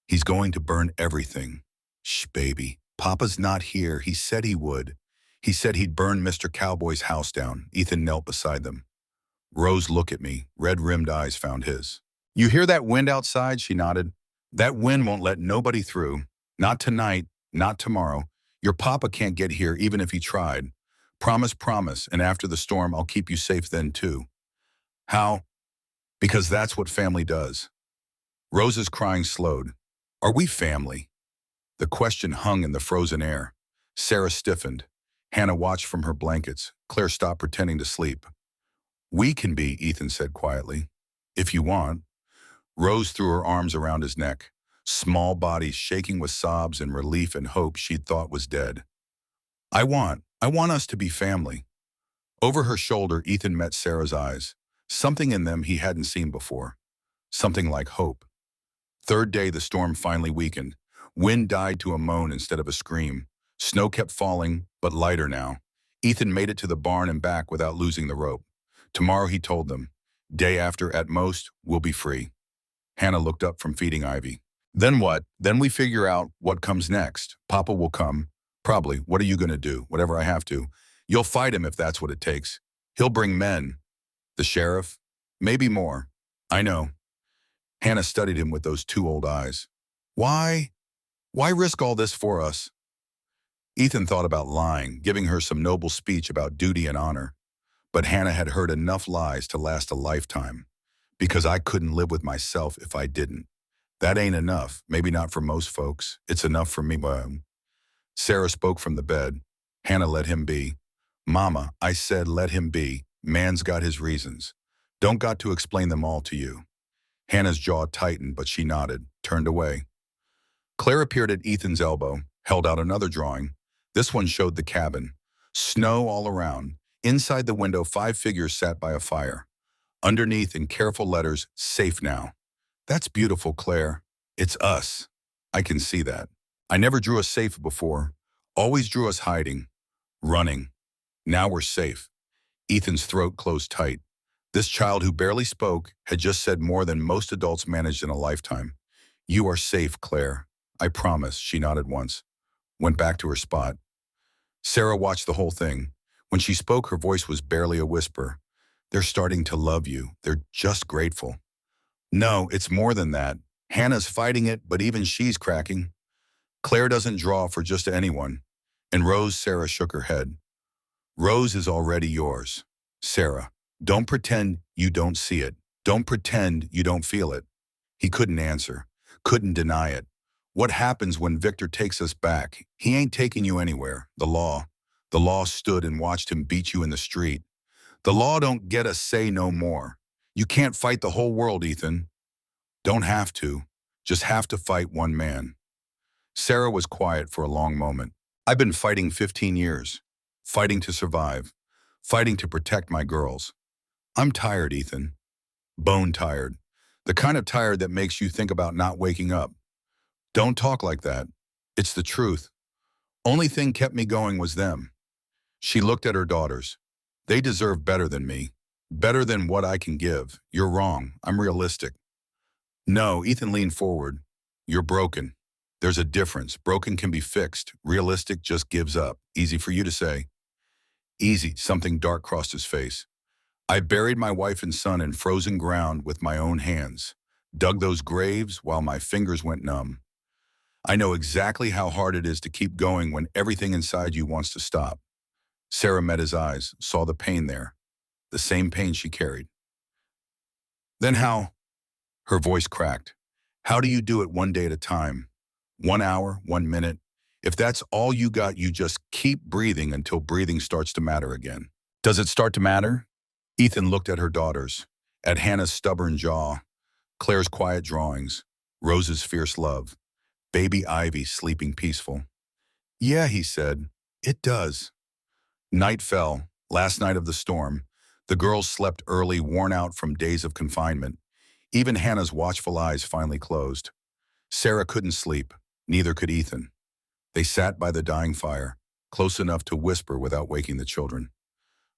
He's going to burn everything. Shh, baby. Papa's not here. He said he would. He said he'd burn Mr. Cowboy's house down. Ethan knelt beside them. Rose looked at me. Red-rimmed eyes found his. You hear that wind outside? She nodded. That wind won't let nobody through. Not tonight, not tomorrow. Your papa can't get here even if he tried. Promise, promise, and after the storm, I'll keep you safe then too. How? Because that's what family does. Rose's crying slowed. Are we family? The question hung in the frozen air. Sarah stiffened. Hannah watched from her blankets. Claire stopped pretending to sleep. We can be, Ethan said quietly. If you want. Rose threw her arms around his neck. Small body shaking with sobs and relief and hope she'd thought was dead. I want us to be family. Over her shoulder, Ethan met Sarah's eyes. Something in them he hadn't seen before. Something like hope. Third day, the storm finally weakened. Wind died to a moan instead of a scream. Snow kept falling, but lighter now. Ethan made it to the barn and back without losing the rope. Tomorrow, he told them. Day after, at most, we'll be free. Hannah looked up from feeding Ivy. Then what? Then we figure out what comes next. Papa will come. Probably. What are you going to do? Whatever I have to. You'll fight him if that's what it takes. He'll bring men. The sheriff? Maybe more. I know. Hannah studied him with those 2 old eyes. Why? Why risk all this for us? Ethan thought about lying, giving her some noble speech about duty and honor. But Hannah had heard enough lies to last a lifetime. Because I couldn't live with myself if I didn't. That ain't enough. Maybe not for most folks. It's enough for me. Sarah spoke from the bed. Hannah let him be. Mama, I said let him be. Man's got his reasons. Don't got to explain them all to you. Hannah's jaw tightened, but she nodded, turned away. Claire appeared at Ethan's elbow, held out another drawing. This one showed the cabin. Snow all around. Inside the window, 5 figures sat by a fire. Underneath, in careful letters, safe now. That's beautiful, Claire. It's us. I can see that. I never drew us safe before. Always drew us hiding, running. Now we're safe. Ethan's throat closed tight. This child who barely spoke had just said more than most adults managed in a lifetime. You are safe, Claire. I promise, she nodded once. Went back to her spot. Sarah watched the whole thing. When she spoke, her voice was barely a whisper. They're starting to love you. They're just grateful. No, it's more than that. Hannah's fighting it, but even she's cracking. Claire doesn't draw for just anyone. And Rose, Sarah shook her head. Rose is already yours. Sarah, don't pretend you don't see it. Don't pretend you don't feel it. He couldn't answer, couldn't deny it. What happens when Victor takes us back? He ain't taking you anywhere. The law stood and watched him beat you in the street. The law don't get a say no more. You can't fight the whole world, Ethan. Don't have to. Just have to fight one man. Sarah was quiet for a long moment. I've been fighting 15 years. Fighting to survive. Fighting to protect my girls. I'm tired, Ethan. Bone tired. The kind of tired that makes you think about not waking up. Don't talk like that. It's the truth. Only thing kept me going was them. She looked at her daughters. They deserve better than me. Better than what I can give. You're wrong. I'm realistic. No, Ethan leaned forward. You're broken. There's a difference. Broken can be fixed. Realistic just gives up. Easy for you to say. Easy. Something dark crossed his face. I buried my wife and son in frozen ground with my own hands. Dug those graves while my fingers went numb. I know exactly how hard it is to keep going when everything inside you wants to stop. Sarah met his eyes, saw the pain there. The same pain she carried. Then how? Her voice cracked. How do you do it one day at a time? 1 hour, 1 minute? If that's all you got, you just keep breathing until breathing starts to matter again. Does it start to matter? Ethan looked at her daughters, at Hannah's stubborn jaw, Claire's quiet drawings, Rose's fierce love, baby Ivy sleeping peaceful. Yeah, he said, it does. Night fell, last night of the storm. The girls slept early, worn out from days of confinement. Even Hannah's watchful eyes finally closed. Sarah couldn't sleep, neither could Ethan. They sat by the dying fire, close enough to whisper without waking the children.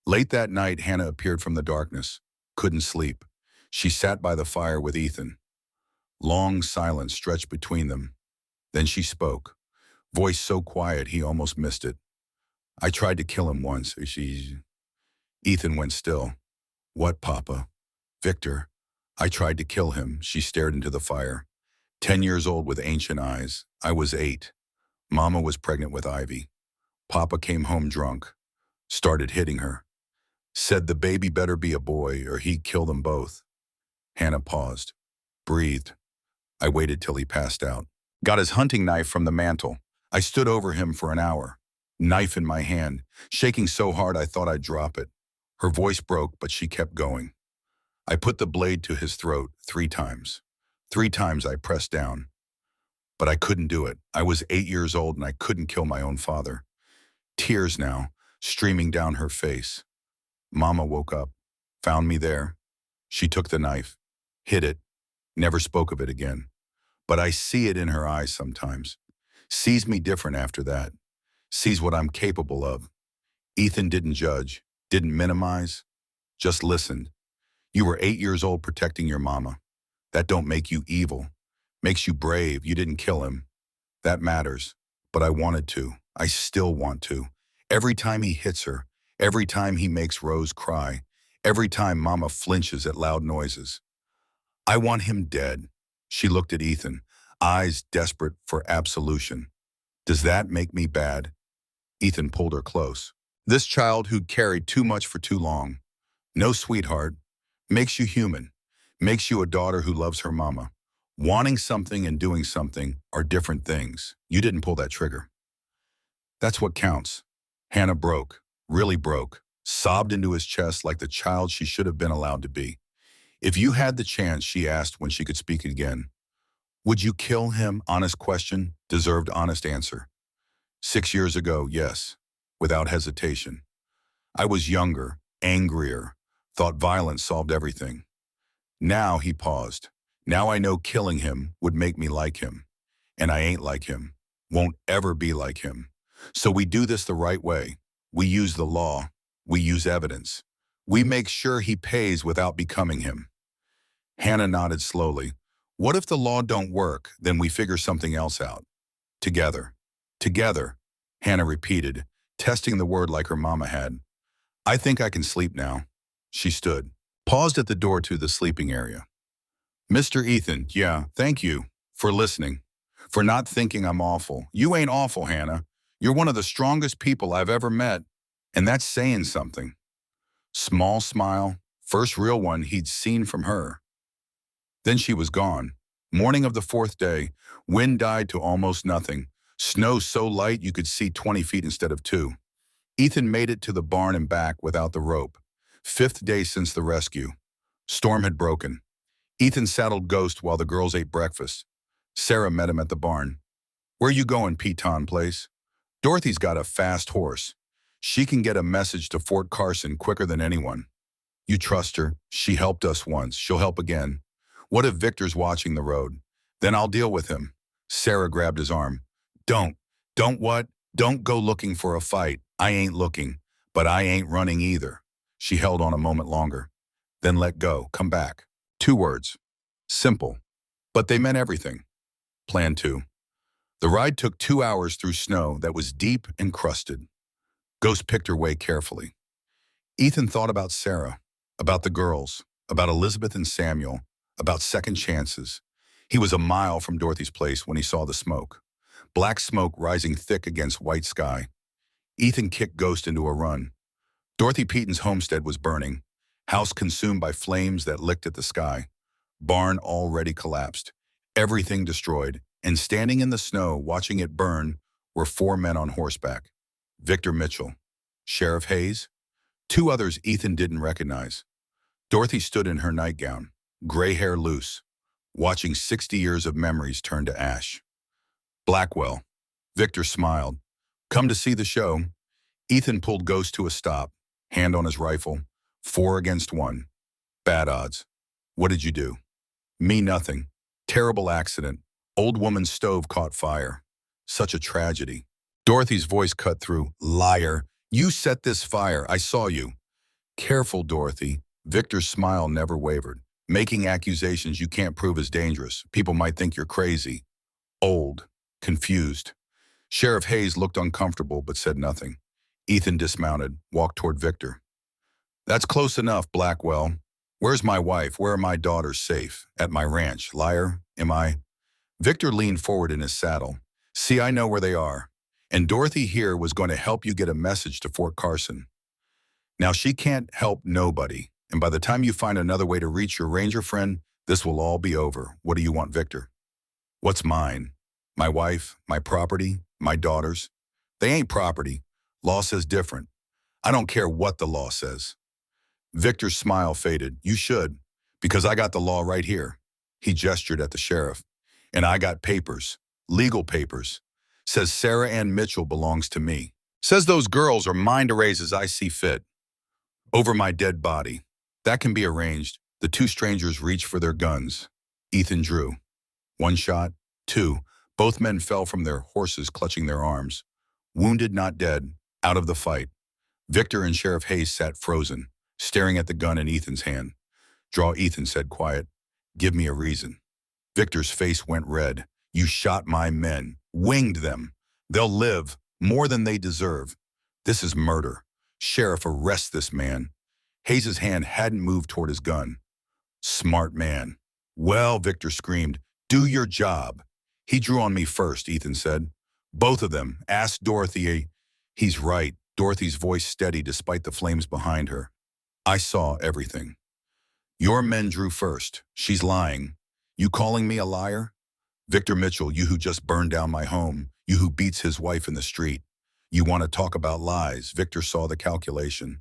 Late that night, Hannah appeared from the darkness. Couldn't sleep. She sat by the fire with Ethan. Long silence stretched between them. Then she spoke, voice so quiet he almost missed it. I tried to kill him once. Ethan went still. What, Papa? Victor. I tried to kill him. She stared into the fire. 10 years old with ancient eyes. I was 8. Mama was pregnant with Ivy. Papa came home drunk. Started hitting her. Said the baby better be a boy or he'd kill them both. Hannah paused. Breathed. I waited till he passed out. Got his hunting knife from the mantel. I stood over him for an hour. Knife in my hand, shaking so hard I thought I'd drop it. Her voice broke, but she kept going. I put the blade to his throat 3 times. 3 times I pressed down. But I couldn't do it. I was 8 years old and I couldn't kill my own father. Tears now, streaming down her face. Mama woke up, found me there. She took the knife, hid it, never spoke of it again. But I see it in her eyes sometimes. Sees me different after that. Sees what I'm capable of. Ethan didn't judge, didn't minimize, just listened. You were 8 years old protecting your mama. That don't make you evil. Makes you brave. You didn't kill him. That matters. But I wanted to. I still want to. Every time he hits her, every time he makes Rose cry, every time mama flinches at loud noises. I want him dead. She looked at Ethan, eyes desperate for absolution. Does that make me bad? Ethan pulled her close. This child who carried too much for too long. No sweetheart. Makes you human. Makes you a daughter who loves her mama. Wanting something and doing something are different things. You didn't pull that trigger. That's what counts. Hannah broke, really broke, sobbed into his chest like the child she should have been allowed to be. If you had the chance, she asked when she could speak again, would you kill him? Honest question, deserved honest answer. 6 years ago, yes, without hesitation. I was younger, angrier, thought violence solved everything. Now, he paused. Now I know killing him would make me like him. And I ain't like him. Won't ever be like him. So we do this the right way. We use the law. We use evidence. We make sure he pays without becoming him. Hannah nodded slowly. What if the law don't work? Then we figure something else out. Together. Together, Hannah repeated, testing the word like her mama had. I think I can sleep now. She stood, paused at the door to the sleeping area. Mr. Ethan, yeah, thank you for listening, for not thinking I'm awful. You ain't awful, Hannah. You're one of the strongest people I've ever met, and that's saying something. Small smile, first real one he'd seen from her. Then she was gone. Morning of the 4th day, wind died to almost nothing. Snow so light you could see 20 feet instead of 2. Ethan made it to the barn and back without the rope. 5th day since the rescue. Storm had broken. Ethan saddled Ghost while the girls ate breakfast. Sarah met him at the barn. Where you going, Peton Place? Dorothy's got a fast horse. She can get a message to Fort Carson quicker than anyone. You trust her. She helped us once. She'll help again. What if Victor's watching the road? Then I'll deal with him. Sarah grabbed his arm. Don't. Don't what? Don't go looking for a fight. I ain't looking. But I ain't running either. She held on a moment longer. Then let go. Come back. 2 words. Simple. But they meant everything. Plan 2. The ride took 2 hours through snow that was deep and crusted. Ghost picked her way carefully. Ethan thought about Sarah, about the girls, about Elizabeth and Samuel, about second chances. He was a mile from Dorothy's place when he saw the smoke. Black smoke rising thick against white sky. Ethan kicked Ghost into a run. Dorothy Peaton's homestead was burning, house consumed by flames that licked at the sky. Barn already collapsed, everything destroyed, and standing in the snow watching it burn were 4 men on horseback. Victor Mitchell, Sheriff Hayes, 2 others Ethan didn't recognize. Dorothy stood in her nightgown, gray hair loose, watching 60 years of memories turn to ash. Blackwell. Victor smiled. Come to see the show. Ethan pulled Ghost to a stop, hand on his rifle. 4 against 1. Bad odds. What did you do? Me nothing. Terrible accident. Old woman's stove caught fire. Such a tragedy. Dorothy's voice cut through. Liar. You set this fire. I saw you. Careful, Dorothy. Victor's smile never wavered. Making accusations you can't prove is dangerous. People might think you're crazy. Old. Confused. Sheriff Hayes looked uncomfortable but said nothing. Ethan dismounted, walked toward Victor. That's close enough, Blackwell. Where's my wife? Where are my daughters safe? At my ranch. Liar, am I? Victor leaned forward in his saddle. See, I know where they are. And Dorothy here was going to help you get a message to Fort Carson. Now she can't help nobody. And by the time you find another way to reach your ranger friend, this will all be over. What do you want, Victor? What's mine? My wife, my property, my daughters. They ain't property. Law says different. I don't care what the law says. Victor's smile faded. You should, because I got the law right here. He gestured at the sheriff. And I got papers, legal papers. Says Sarah Ann Mitchell belongs to me. Says those girls are mine to raise as I see fit. Over my dead body. That can be arranged. The 2 strangers reached for their guns. Ethan drew. 1 shot, 2. Both men fell from their horses clutching their arms. Wounded, not dead, out of the fight. Victor and Sheriff Hayes sat frozen, staring at the gun in Ethan's hand. Draw, Ethan said quiet. Give me a reason. Victor's face went red. You shot my men, winged them. They'll live, more than they deserve. This is murder. Sheriff, arrest this man. Hayes' hand hadn't moved toward his gun. Smart man. Well, Victor screamed, do your job. He drew on me first, Ethan said. Both of them. Ask Dorothy. He's right. Dorothy's voice steady despite the flames behind her. I saw everything. Your men drew first. She's lying. You calling me a liar? Victor Mitchell, you who just burned down my home. You who beats his wife in the street. You want to talk about lies. Victor saw the calculation.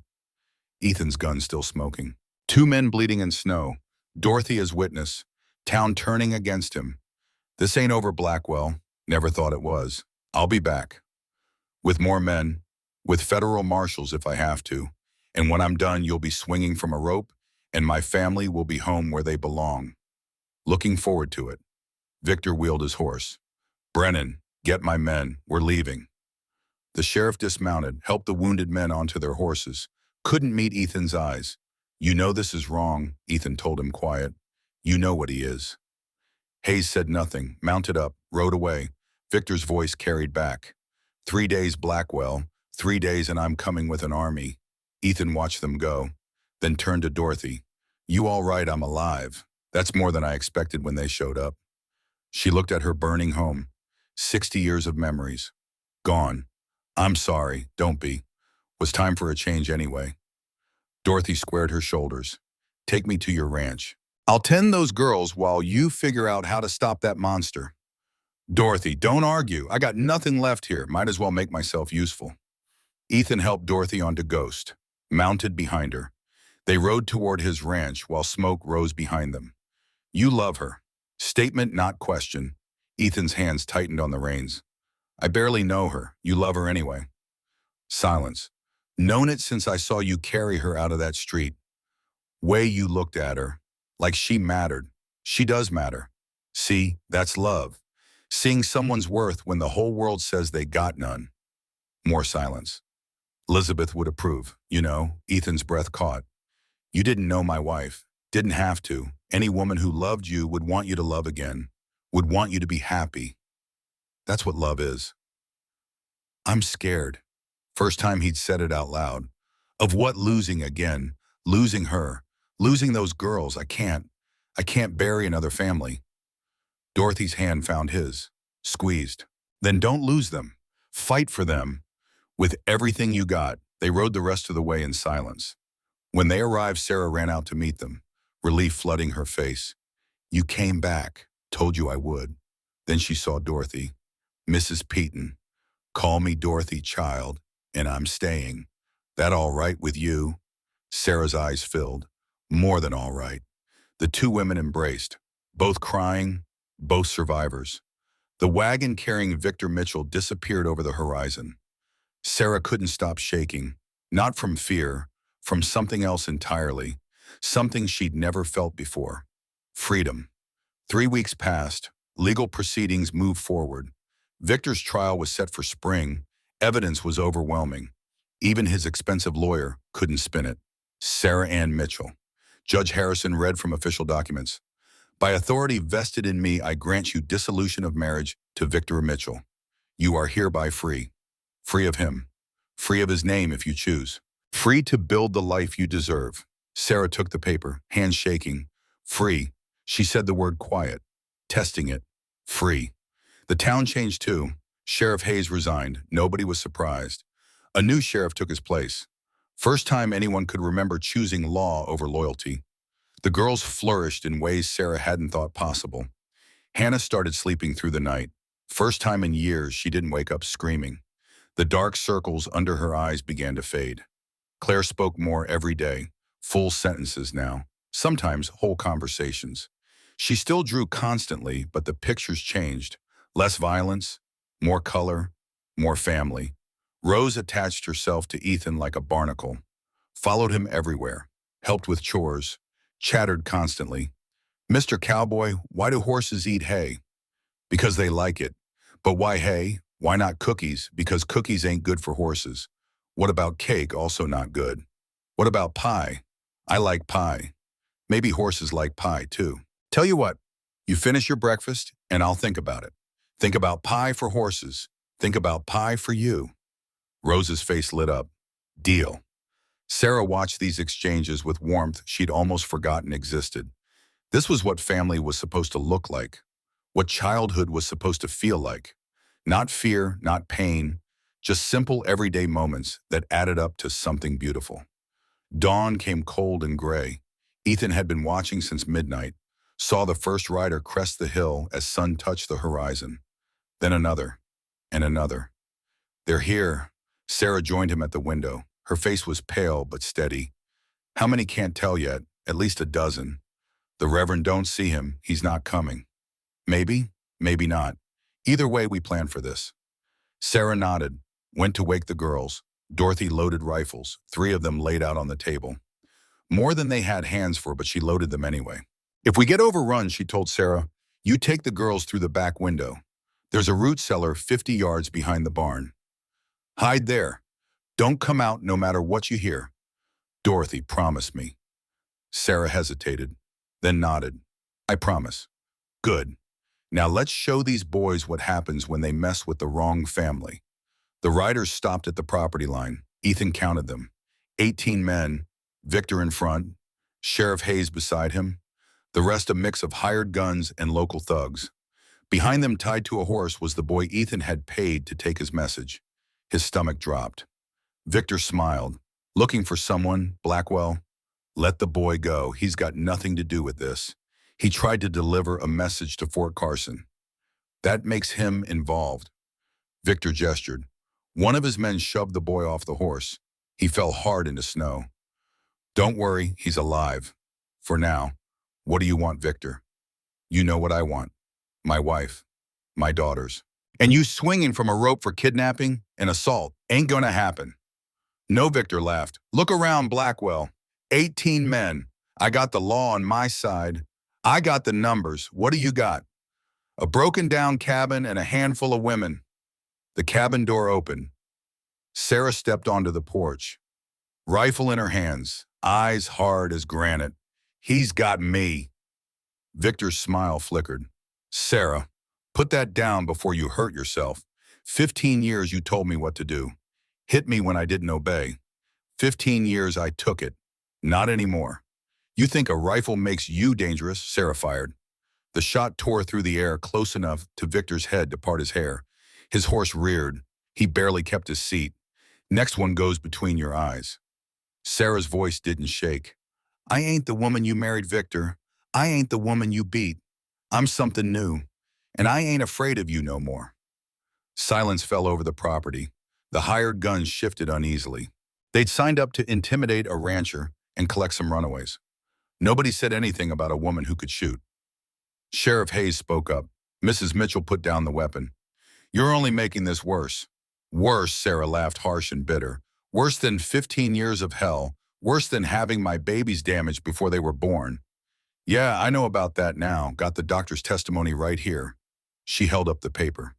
Ethan's gun still smoking. 2 men bleeding in snow. Dorothy as witness. Town turning against him. This ain't over, Blackwell. Never thought it was. I'll be back. With more men. With federal marshals if I have to. And when I'm done, you'll be swinging from a rope, and my family will be home where they belong. Looking forward to it. Victor wheeled his horse. Brennan, get my men. We're leaving. The sheriff dismounted, helped the wounded men onto their horses. Couldn't meet Ethan's eyes. You know this is wrong, Ethan told him quiet. You know what he is. Hayes said nothing, mounted up, rode away. Victor's voice carried back. 3 days, Blackwell. 3 days and I'm coming with an army. Ethan watched them go, then turned to Dorothy. You all right, I'm alive. That's more than I expected when they showed up. She looked at her burning home. 60 years of memories. Gone. I'm sorry, don't be. Was time for a change anyway. Dorothy squared her shoulders. Take me to your ranch. I'll tend those girls while you figure out how to stop that monster. Dorothy, don't argue. I got nothing left here. Might as well make myself useful. Ethan helped Dorothy onto Ghost, mounted behind her. They rode toward his ranch while smoke rose behind them. You love her. Statement, not question. Ethan's hands tightened on the reins. I barely know her. You love her anyway. Silence. Known it since I saw you carry her out of that street. Way you looked at her, like she mattered. She does matter. See, that's love. Seeing someone's worth when the whole world says they got none. More silence. Elizabeth would approve. You know, Ethan's breath caught. You didn't know my wife. Didn't have to. Any woman who loved you would want you to love again. Would want you to be happy. That's what love is. I'm scared. First time he'd said it out loud. Of what losing again? Losing her. Losing those girls. I can't bury another family. Dorothy's hand found his. Squeezed. Then don't lose them. Fight for them. With everything you got. They rode the rest of the way in silence. When they arrived, Sarah ran out to meet them, relief flooding her face. You came back. Told you I would. Then she saw Dorothy. Mrs. Peaton. Call me Dorothy, child, and I'm staying. That all right with you? Sarah's eyes filled. More than all right. The two women embraced, both crying, both survivors. The wagon carrying Victor Mitchell disappeared over the horizon. Sarah couldn't stop shaking, not from fear, from something else entirely, something she'd never felt before. Freedom. 3 weeks passed. Legal proceedings moved forward. Victor's trial was set for spring. Evidence was overwhelming. Even his expensive lawyer couldn't spin it. Sarah Ann Mitchell. Judge Harrison read from official documents. By authority vested in me, I grant you dissolution of marriage to Victor Mitchell. You are hereby free. Free of him. Free of his name if you choose. Free to build the life you deserve. Sarah took the paper, hands shaking. Free. She said the word quiet. Testing it. Free. The town changed too. Sheriff Hayes resigned. Nobody was surprised. A new sheriff took his place. First time anyone could remember choosing law over loyalty. The girls flourished in ways Sarah hadn't thought possible. Hannah started sleeping through the night. First time in years she didn't wake up screaming. The dark circles under her eyes began to fade. Claire spoke more every day, full sentences now, sometimes whole conversations. She still drew constantly, but the pictures changed. Less violence, more color, more family. Rose attached herself to Ethan like a barnacle, followed him everywhere, helped with chores, chattered constantly. Mr. Cowboy, why do horses eat hay? Because they like it. But why hay? Why not cookies? Because cookies ain't good for horses. What about cake? Also not good. What about pie? I like pie. Maybe horses like pie too. Tell you what, you finish your breakfast and I'll think about it. Think about pie for horses. Think about pie for you. Rose's face lit up. Deal. Sarah watched these exchanges with warmth she'd almost forgotten existed. This was what family was supposed to look like. What childhood was supposed to feel like. Not fear, not pain, just simple everyday moments that added up to something beautiful. Dawn came cold and gray. Ethan had been watching since midnight, saw the first rider crest the hill as sun touched the horizon. Then another, and another. They're here. Sarah joined him at the window. Her face was pale but steady. How many can't tell yet, at least a dozen. The Reverend don't see him, he's not coming. Maybe, maybe not. Either way, we planned for this. Sarah nodded, went to wake the girls. Dorothy loaded rifles, 3 of them laid out on the table. More than they had hands for, but she loaded them anyway. If we get overrun, she told Sarah, you take the girls through the back window. There's a root cellar 50 yards behind the barn. Hide there. Don't come out no matter what you hear. Dorothy, promise me. Sarah hesitated, then nodded. I promise. Good. Now let's show these boys what happens when they mess with the wrong family. The riders stopped at the property line. Ethan counted them. 18 men, Victor in front, Sheriff Hayes beside him, the rest a mix of hired guns and local thugs. Behind them, tied to a horse, was the boy Ethan had paid to take his message. His stomach dropped. Victor smiled. Looking for someone, Blackwell? Let the boy go. He's got nothing to do with this. He tried to deliver a message to Fort Carson. That makes him involved. Victor gestured. One of his men shoved the boy off the horse. He fell hard into snow. Don't worry, he's alive. For now. What do you want, Victor? You know what I want. My wife. My daughters. And you swinging from a rope for kidnapping and assault ain't gonna happen. No, Victor laughed. Look around, Blackwell. 18 men. I got the law on my side. I got the numbers. What do you got? A broken down cabin and a handful of women. The cabin door opened. Sarah stepped onto the porch, rifle in her hands, eyes hard as granite. He's got me. Victor's smile flickered. Sarah, put that down before you hurt yourself. 15 years you told me what to do. Hit me when I didn't obey. 15 years I took it. Not anymore. You think a rifle makes you dangerous? Sarah fired. The shot tore through the air close enough to Victor's head to part his hair. His horse reared. He barely kept his seat. Next one goes between your eyes. Sarah's voice didn't shake. I ain't the woman you married, Victor. I ain't the woman you beat. I'm something new, and I ain't afraid of you no more. Silence fell over the property. The hired guns shifted uneasily. They'd signed up to intimidate a rancher and collect some runaways. Nobody said anything about a woman who could shoot. Sheriff Hayes spoke up. Mrs. Mitchell put down the weapon. You're only making this worse. Worse, Sarah laughed harsh and bitter. Worse than 15 years of hell. Worse than having my babies damaged before they were born. Yeah, I know about that now. Got the doctor's testimony right here. She held up the paper.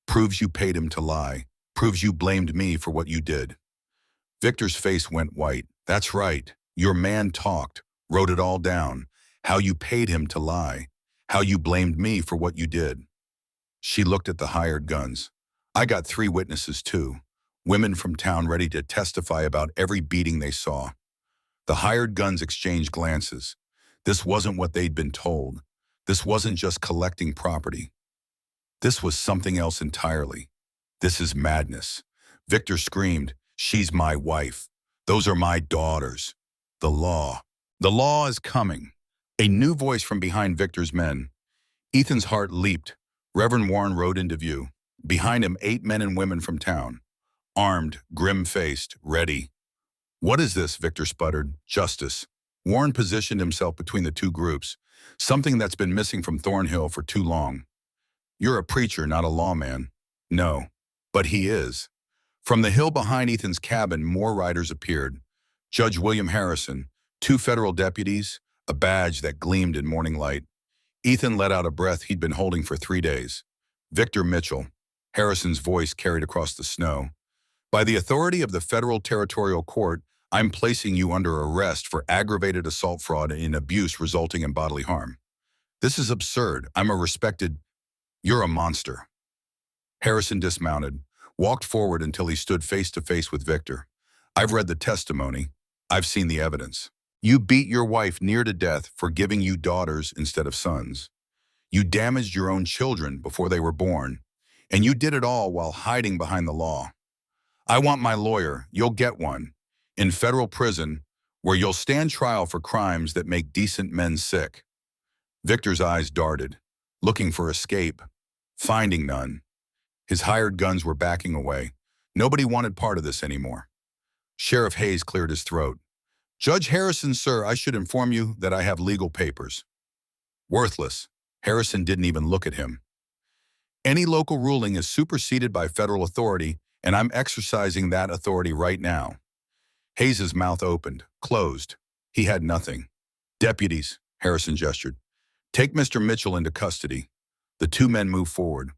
Proves you paid him to lie. Proves you blamed me for what you did. Victor's face went white. That's right. Your man talked, wrote it all down. How you paid him to lie. How you blamed me for what you did. She looked at the hired guns. I got 3 witnesses too. Women from town ready to testify about every beating they saw. The hired guns exchanged glances. This wasn't what they'd been told. This wasn't just collecting property. This was something else entirely. This is madness. Victor screamed, she's my wife. Those are my daughters. The law. The law is coming. A new voice from behind Victor's men. Ethan's heart leaped. Reverend Warren rode into view. Behind him, 8 men and women from town. Armed, grim-faced, ready. What is this? Victor sputtered. Justice. Warren positioned himself between the 2 groups, something that's been missing from Thornhill for too long. You're a preacher, not a lawman. No, but he is. From the hill behind Ethan's cabin, more riders appeared. Judge William Harrison, 2 federal deputies, a badge that gleamed in morning light. Ethan let out a breath he'd been holding for 3 days. Victor Mitchell. Harrison's voice carried across the snow. By the authority of the Federal Territorial Court, I'm placing you under arrest for aggravated assault, fraud, and abuse resulting in bodily harm. This is absurd. I'm a respected... You're a monster. Harrison dismounted, walked forward until he stood face to face with Victor. I've read the testimony. I've seen the evidence. You beat your wife near to death for giving you daughters instead of sons. You damaged your own children before they were born, and you did it all while hiding behind the law. I want my lawyer. You'll get one. In federal prison, where you'll stand trial for crimes that make decent men sick. Victor's eyes darted, looking for escape, finding none. His hired guns were backing away. Nobody wanted part of this anymore. Sheriff Hayes cleared his throat. Judge Harrison, sir, I should inform you that I have legal papers. Worthless. Harrison didn't even look at him. Any local ruling is superseded by federal authority, and I'm exercising that authority right now. Hayes's mouth opened, closed. He had nothing. Deputies, Harrison gestured. Take Mr. Mitchell into custody. The 2 men moved forward.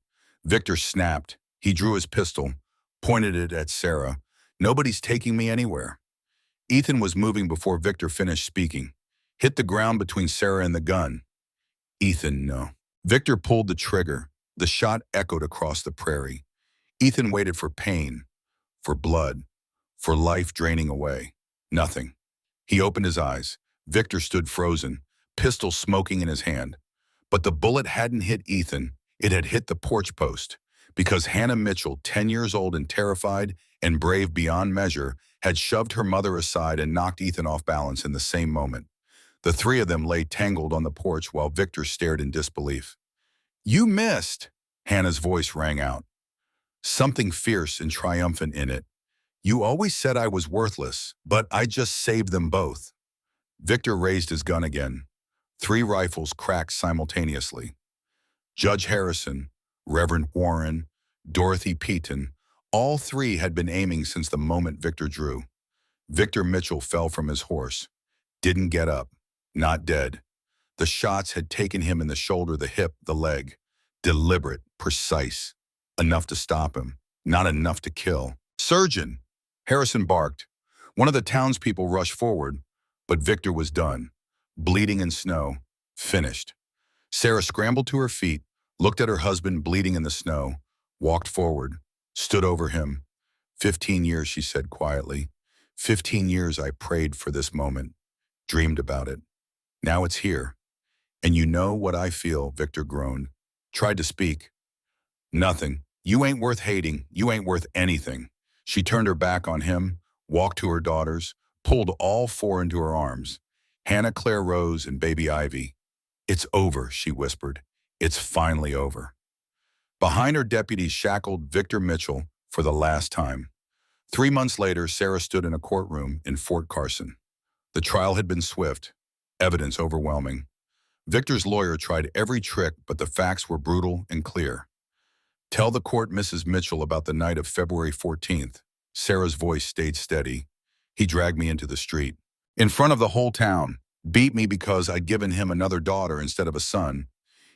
Victor snapped. He drew his pistol, pointed it at Sarah. Nobody's taking me anywhere. Ethan was moving before Victor finished speaking. Hit the ground between Sarah and the gun. Ethan, no. Victor pulled the trigger. The shot echoed across the prairie. Ethan waited for pain, for blood, for life draining away. Nothing. He opened his eyes. Victor stood frozen, pistol smoking in his hand. But the bullet hadn't hit Ethan. It had hit the porch post, because Hannah Mitchell, 10 years old and terrified and brave beyond measure, had shoved her mother aside and knocked Ethan off balance in the same moment. The 3 of them lay tangled on the porch while Victor stared in disbelief. You missed, Hannah's voice rang out, something fierce and triumphant in it. You always said I was worthless, but I just saved them both. Victor raised his gun again. 3 rifles cracked simultaneously. Judge Harrison, Reverend Warren, Dorothy Peaton, all 3 had been aiming since the moment Victor drew. Victor Mitchell fell from his horse, didn't get up. not dead. The shots had taken him in the shoulder, the hip, the leg. Deliberate, precise. Enough to stop him, not enough to kill. "Surgeon!" Harrison barked. One of the townspeople rushed forward, but Victor was done. Bleeding in snow. Finished. Sarah scrambled to her feet, looked at her husband bleeding in the snow, walked forward, stood over him. 15 years, she said quietly. 15 years I prayed for this moment, dreamed about it. Now it's here. And you know what I feel, Victor groaned. Tried to speak. Nothing. You ain't worth hating. You ain't worth anything. She turned her back on him, walked to her daughters, pulled all four into her arms. Hannah, Claire, Rose, and baby Ivy. It's over, she whispered. It's finally over. Behind her, deputies shackled Victor Mitchell for the last time. 3 months later, Sarah stood in a courtroom in Fort Carson. The trial had been swift, evidence overwhelming. Victor's lawyer tried every trick, but the facts were brutal and clear. Tell the court, Mrs. Mitchell, about the night of February 14th. Sarah's voice stayed steady. He dragged me into the street. In front of the whole town. Beat me because I'd given him another daughter instead of a son.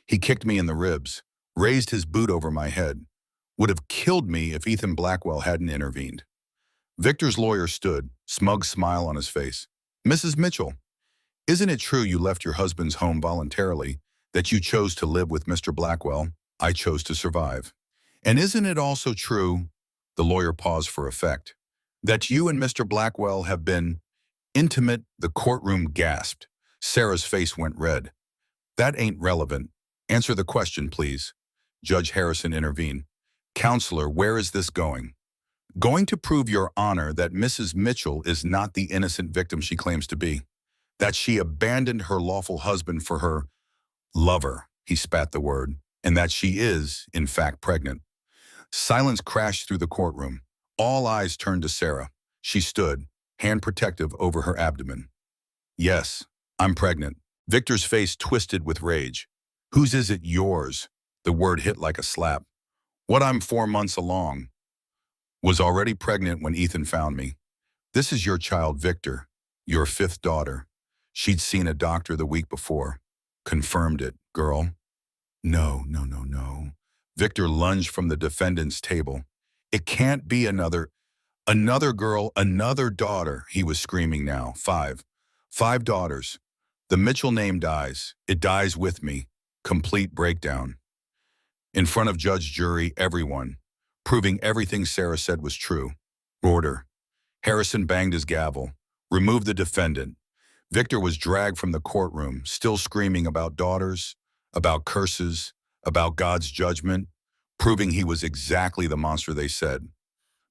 He kicked me in the ribs, raised his boot over my head. Would have killed me if Ethan Blackwell hadn't intervened. Victor's lawyer stood, smug smile on his face. Mrs. Mitchell, isn't it true you left your husband's home voluntarily, that you chose to live with Mr. Blackwell? I chose to survive. And isn't it also true, the lawyer paused for effect, that you and Mr. Blackwell have been intimate? The courtroom gasped. Sarah's face went red. That ain't relevant. Answer the question, please. Judge Harrison intervened. Counselor, where is this going? Going to prove, Your Honor, that Mrs. Mitchell is not the innocent victim she claims to be. That she abandoned her lawful husband for her lover, he spat the word, and that she is, in fact, pregnant. Silence crashed through the courtroom. All eyes turned to Sarah. She stood, hand protective over her abdomen. Yes, I'm pregnant. Victor's face twisted with rage. Whose is it? Yours. The word hit like a slap. What, I'm 4 months along. Was already pregnant when Ethan found me. This is your child, Victor, your 5th daughter. She'd seen a doctor the week before. Confirmed it, girl. No, no, no, no. Victor lunged from the defendant's table. It can't be another girl, another daughter, he was screaming now. 5. 5 daughters. The Mitchell name dies. It dies with me. Complete breakdown. In front of judge, jury, everyone, proving everything Sarah said was true. Order. Harrison banged his gavel. Remove the defendant. Victor was dragged from the courtroom, still screaming about daughters, about curses, about God's judgment, proving he was exactly the monster they said.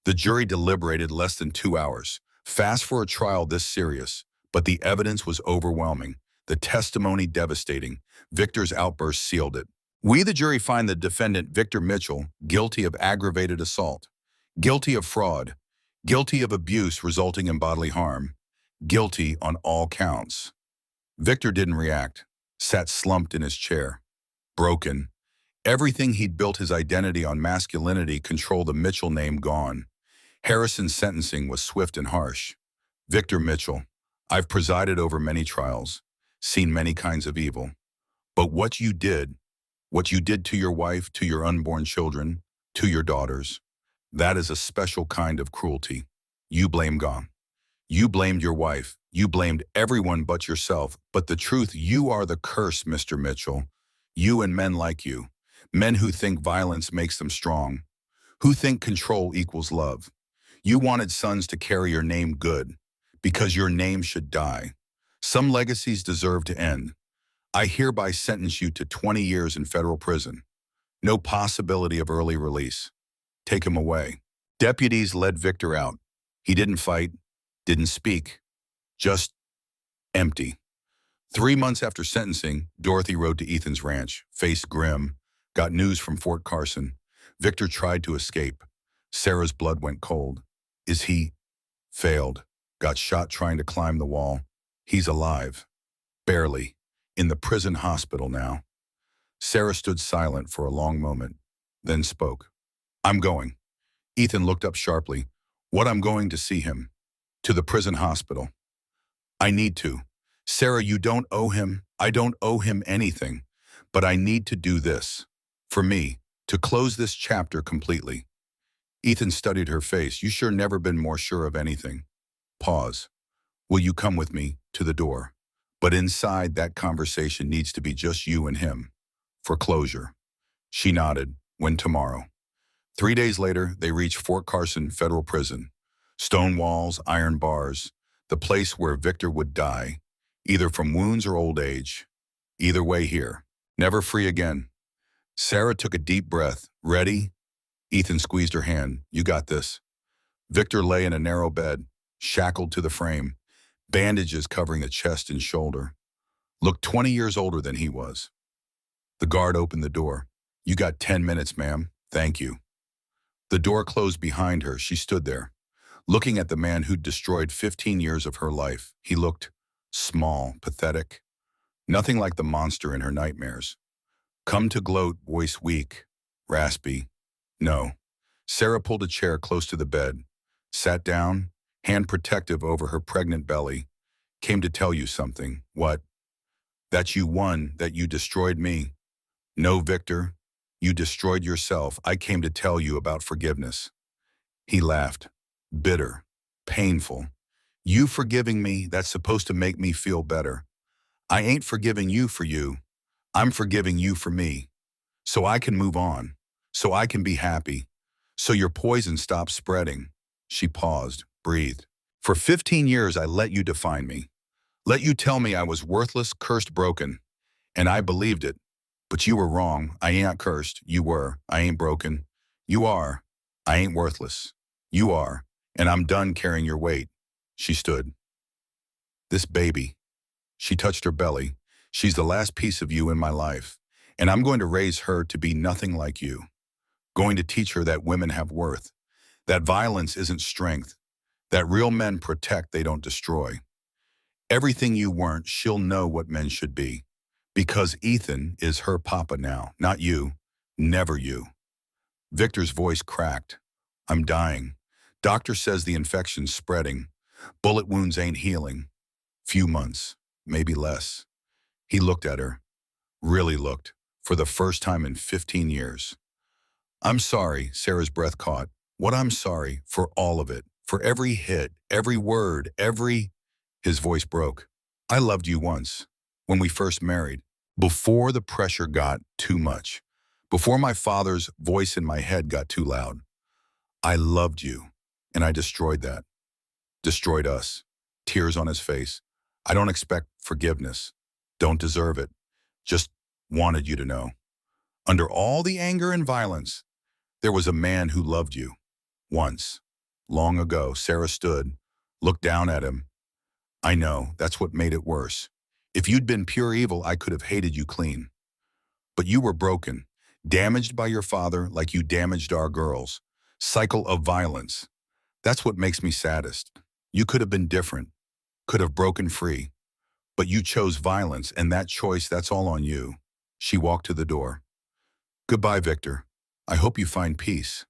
The jury deliberated less than 2 hours. Fast for a trial this serious, but the evidence was overwhelming. The testimony devastating. Victor's outburst sealed it. We, the jury, find the defendant, Victor Mitchell, guilty of aggravated assault, guilty of fraud, guilty of abuse resulting in bodily harm, guilty on all counts. Victor didn't react, sat slumped in his chair. Broken. Everything he'd built his identity on, masculinity, control, the Mitchell name, gone. Harrison's sentencing was swift and harsh. Victor Mitchell, I've presided over many trials, seen many kinds of evil. But what you did to your wife, to your unborn children, to your daughters, that is a special kind of cruelty. You blame God. You blamed your wife. You blamed everyone but yourself. But the truth, you are the curse, Mr. Mitchell. You and men like you. Men who think violence makes them strong. Who think control equals love. You wanted sons to carry your name good, because your name should die. Some legacies deserve to end. I hereby sentence you to 20 years in federal prison. No possibility of early release. Take him away. Deputies led Victor out. He didn't fight, didn't speak, just empty. 3 months after sentencing, Dorothy rode to Ethan's ranch, face grim, got news from Fort Carson. Victor tried to escape. Sarah's blood went cold. Is he? Failed. Got shot trying to climb the wall. He's alive. Barely. In the prison hospital now. Sarah stood silent for a long moment, then spoke. I'm going. Ethan looked up sharply. What? I'm going to see him. To the prison hospital. I need to. Sarah, you don't owe him. I don't owe him anything. But I need to do this. For me, to close this chapter completely. Ethan studied her face. You sure never been more sure of anything. Pause. Will you come with me to the door? But inside, that conversation needs to be just you and him. For closure. She nodded. When tomorrow? 3 days later, they reached Fort Carson Federal Prison. Stone walls, iron bars. The place where Victor would die. Either from wounds or old age. Either way here. Never free again. Sarah took a deep breath. Ready? Ethan squeezed her hand. You got this. Victor lay in a narrow bed, shackled to the frame, bandages covering the chest and shoulder. Looked 20 years older than he was. The guard opened the door. You got 10 minutes, ma'am. Thank you. The door closed behind her. She stood there, looking at the man who'd destroyed 15 years of her life. He looked small, pathetic. Nothing like the monster in her nightmares. Come to gloat, voice weak, raspy. No. Sarah pulled a chair close to the bed, sat down, hand protective over her pregnant belly. Came to tell you something. What? That you won, that you destroyed me. No, Victor. You destroyed yourself. I came to tell you about forgiveness. He laughed. Bitter. Painful. You forgiving me, that's supposed to make me feel better. I ain't forgiving you for you. I'm forgiving you for me. So I can move on. So I can be happy. So your poison stops spreading. She paused, breathed. For 15 years, I let you define me. Let you tell me I was worthless, cursed, broken. And I believed it. But you were wrong. I ain't cursed. You were. I ain't broken. You are. I ain't worthless. You are. And I'm done carrying your weight. She stood. This baby. She touched her belly. She's the last piece of you in my life. And I'm going to raise her to be nothing like you. Going to teach her that women have worth. That violence isn't strength. That real men protect, they don't destroy. Everything you weren't, she'll know what men should be. Because Ethan is her papa now, not you, never you. Victor's voice cracked. I'm dying. Doctor says the infection's spreading. Bullet wounds ain't healing. Few months, maybe less. He looked at her, really looked, for the first time in 15 years. I'm sorry, Sarah's breath caught. What I'm sorry, for all of it, for every hit, every word, His voice broke. I loved you once, when we first married, before the pressure got too much, before my father's voice in my head got too loud. I loved you, and I destroyed that. Destroyed us. Tears on his face. I don't expect forgiveness. Don't deserve it. Just wanted you to know. Under all the anger and violence, there was a man who loved you. Once. Long ago, Sarah stood, looked down at him. I know, that's what made it worse. If you'd been pure evil, I could have hated you clean. But you were broken, damaged by your father like you damaged our girls. Cycle of violence. That's what makes me saddest. You could have been different, could have broken free. But you chose violence, and that choice, that's all on you. She walked to the door. Goodbye, Victor. I hope you find peace.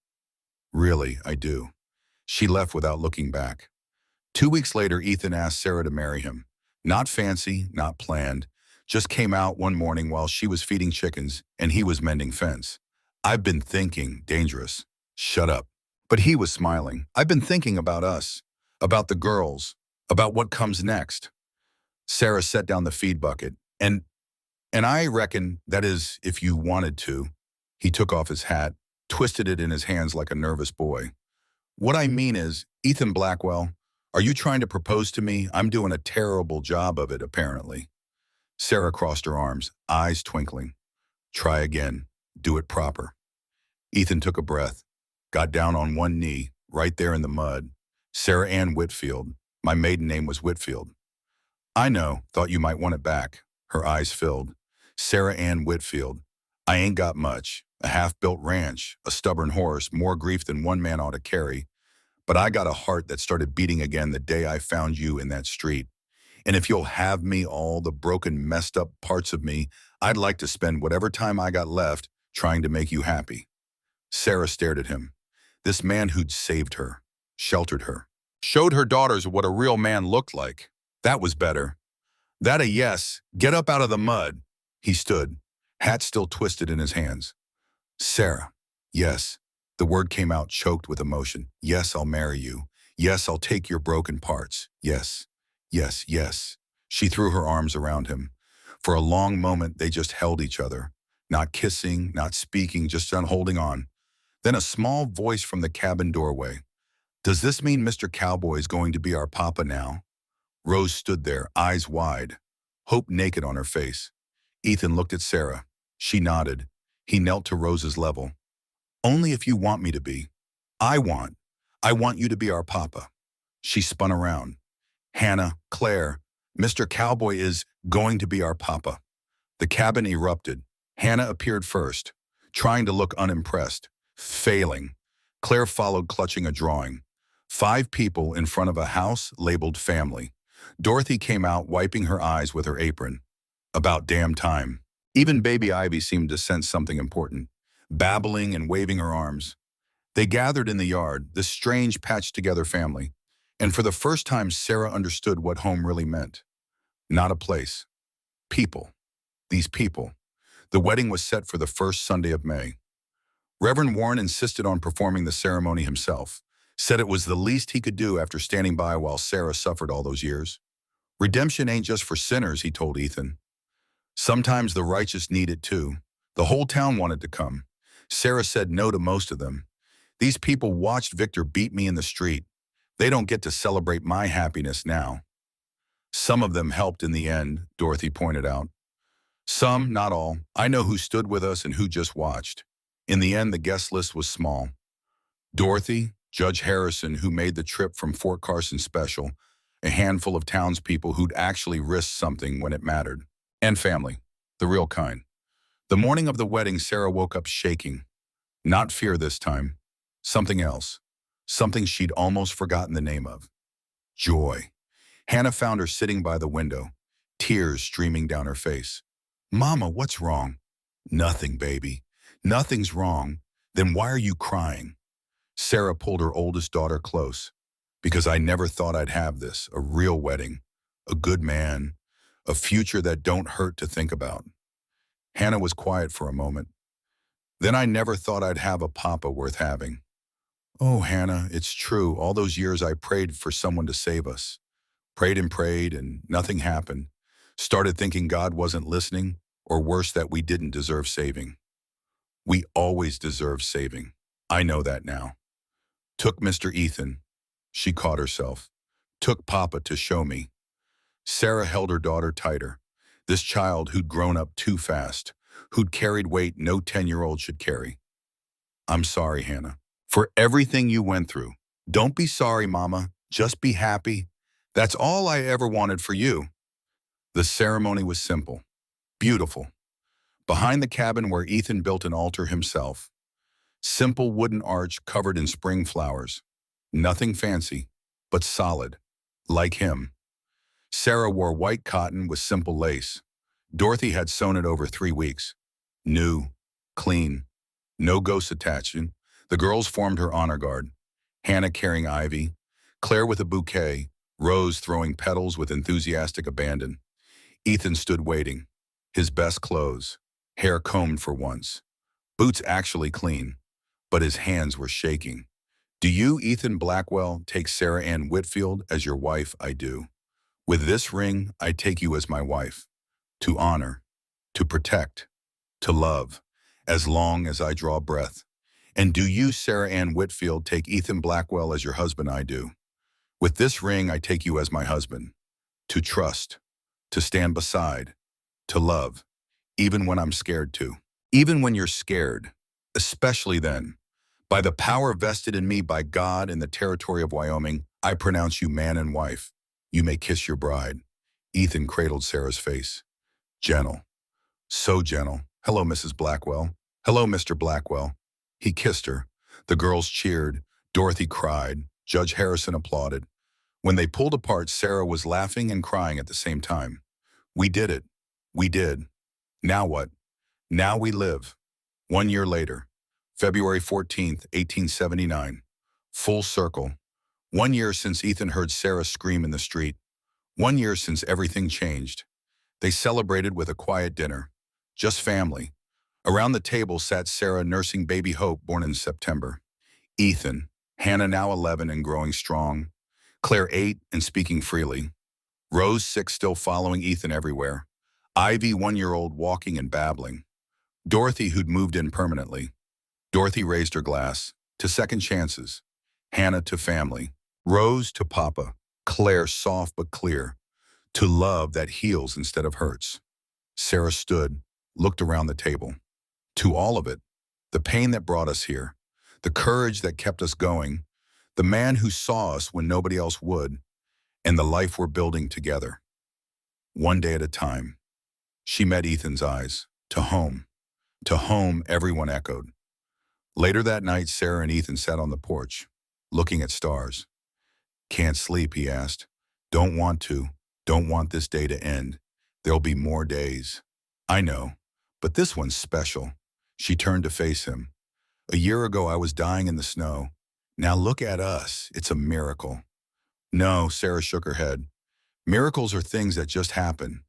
Really, I do. She left without looking back. 2 weeks later, Ethan asked Sarah to marry him. Not fancy, not planned. Just came out one morning while she was feeding chickens and he was mending fence. I've been thinking, dangerous. Shut up. But he was smiling. I've been thinking about us, about the girls, about what comes next. Sarah set down the feed bucket. And I reckon that is if you wanted to. He took off his hat, twisted it in his hands like a nervous boy. What I mean is, Ethan Blackwell, are you trying to propose to me? I'm doing a terrible job of it, apparently. Sarah crossed her arms, eyes twinkling. Try again. Do it proper. Ethan took a breath, got down on one knee, right there in the mud. Sarah Ann Whitfield. My maiden name was Whitfield. I know, thought you might want it back. Her eyes filled. Sarah Ann Whitfield. I ain't got much. A half-built ranch, a stubborn horse, more grief than one man ought to carry. But I got a heart that started beating again the day I found you in that street. And if you'll have me, all the broken, messed up parts of me, I'd like to spend whatever time I got left trying to make you happy. Sarah stared at him. This man who'd saved her, sheltered her, showed her daughters what a real man looked like. That was better. That a yes. Get up out of the mud. He stood, hat still twisted in his hands. Sarah. Yes. The word came out choked with emotion. Yes, I'll marry you. Yes, I'll take your broken parts. Yes. Yes, yes. She threw her arms around him. For a long moment, they just held each other. Not kissing, not speaking, just holding on. Then a small voice from the cabin doorway. Does this mean Mr. Cowboy is going to be our papa now? Rose stood there, eyes wide, hope naked on her face. Ethan looked at Sarah. She nodded. He knelt to Rose's level. Only if you want me to be. I want. I want you to be our papa. She spun around. Hannah, Claire, Mr. Cowboy is going to be our papa. The cabin erupted. Hannah appeared first, trying to look unimpressed, failing. Claire followed, clutching a drawing. 5 people in front of a house labeled family. Dorothy came out, wiping her eyes with her apron. About damn time. Even baby Ivy seemed to sense something important, babbling and waving her arms. They gathered in the yard, this strange patched-together family, and for the first time Sarah understood what home really meant. Not a place. People. These people. The wedding was set for the first Sunday of May. Reverend Warren insisted on performing the ceremony himself, said it was the least he could do after standing by while Sarah suffered all those years. Redemption ain't just for sinners, he told Ethan. Sometimes the righteous need it too. The whole town wanted to come. Sarah said no to most of them. These people watched Victor beat me in the street. They don't get to celebrate my happiness now. Some of them helped in the end, Dorothy pointed out. Some, not all. I know who stood with us and who just watched. In the end, the guest list was small. Dorothy, Judge Harrison, who made the trip from Fort Carson special, a handful of townspeople who'd actually risked something when it mattered, and family, the real kind. The morning of the wedding, Sarah woke up shaking. Not fear this time. Something else. Something she'd almost forgotten the name of. Joy. Hannah found her sitting by the window, tears streaming down her face. Mama, what's wrong? Nothing, baby. Nothing's wrong. Then why are you crying? Sarah pulled her oldest daughter close. Because I never thought I'd have this, a real wedding, a good man, a future that don't hurt to think about. Hannah was quiet for a moment. Then I never thought I'd have a papa worth having. Oh, Hannah, it's true. All those years I prayed for someone to save us. Prayed and nothing happened. Started thinking God wasn't listening, or worse, that we didn't deserve saving. We always deserve saving. I know that now. Took Mr. Ethan. She caught herself. Took Papa to show me. Sarah held her daughter tighter. This child who'd grown up too fast, who'd carried weight no 10-year-old should carry. I'm sorry, Hannah, for everything you went through. Don't be sorry, Mama. Just be happy. That's all I ever wanted for you. The ceremony was simple, beautiful. Behind the cabin where Ethan built an altar himself. Simple wooden arch covered in spring flowers. Nothing fancy, but solid, like him. Sarah wore white cotton with simple lace. Dorothy had sewn it over 3 weeks. New, clean, no ghosts attaching. The girls formed her honor guard. Hannah carrying ivy, Claire with a bouquet, Rose throwing petals with enthusiastic abandon. Ethan stood waiting, his best clothes, hair combed for once. Boots actually clean, but his hands were shaking. Do you, Ethan Blackwell, take Sarah Ann Whitfield as your wife? I do. With this ring, I take you as my wife. To honor, to protect, to love, as long as I draw breath. And do you, Sarah Ann Whitfield, take Ethan Blackwell as your husband? I do. With this ring, I take you as my husband. To trust, to stand beside, to love, even when I'm scared to. Even when you're scared, especially then. By the power vested in me by God in the territory of Wyoming, I pronounce you man and wife. You may kiss your bride. Ethan cradled Sarah's face. Gentle. So gentle. Hello, Mrs. Blackwell. Hello, Mr. Blackwell. He kissed her. The girls cheered. Dorothy cried. Judge Harrison applauded. When they pulled apart, Sarah was laughing and crying at the same time. We did it. We did. Now what? Now we live. 1 year later. February 14th, 1879. Full circle. 1 year since Ethan heard Sarah scream in the street. 1 year since everything changed. They celebrated with a quiet dinner. Just family. Around the table sat Sarah nursing baby Hope, born in September. Ethan, Hannah now 11 and growing strong. Claire 8 and speaking freely. Rose 6 still following Ethan everywhere. Ivy 1-year-old walking and babbling. Dorothy who'd moved in permanently. Dorothy raised her glass. To second chances. Hannah to family. Rose to Papa. Claire soft but clear. To love that heals instead of hurts. Sarah stood, looked around the table. To all of it. The pain that brought us here. The courage that kept us going. The man who saw us when nobody else would. And the life we're building together. One day at a time. She met Ethan's eyes. To home. To home, everyone echoed. Later that night, Sarah and Ethan sat on the porch, looking at stars. Can't sleep, he asked. Don't want to. Don't want this day to end. There'll be more days. I know, but this one's special. She turned to face him. A year ago, I was dying in the snow. Now look at us. It's a miracle. No, Sarah shook her head. Miracles are things that just happen.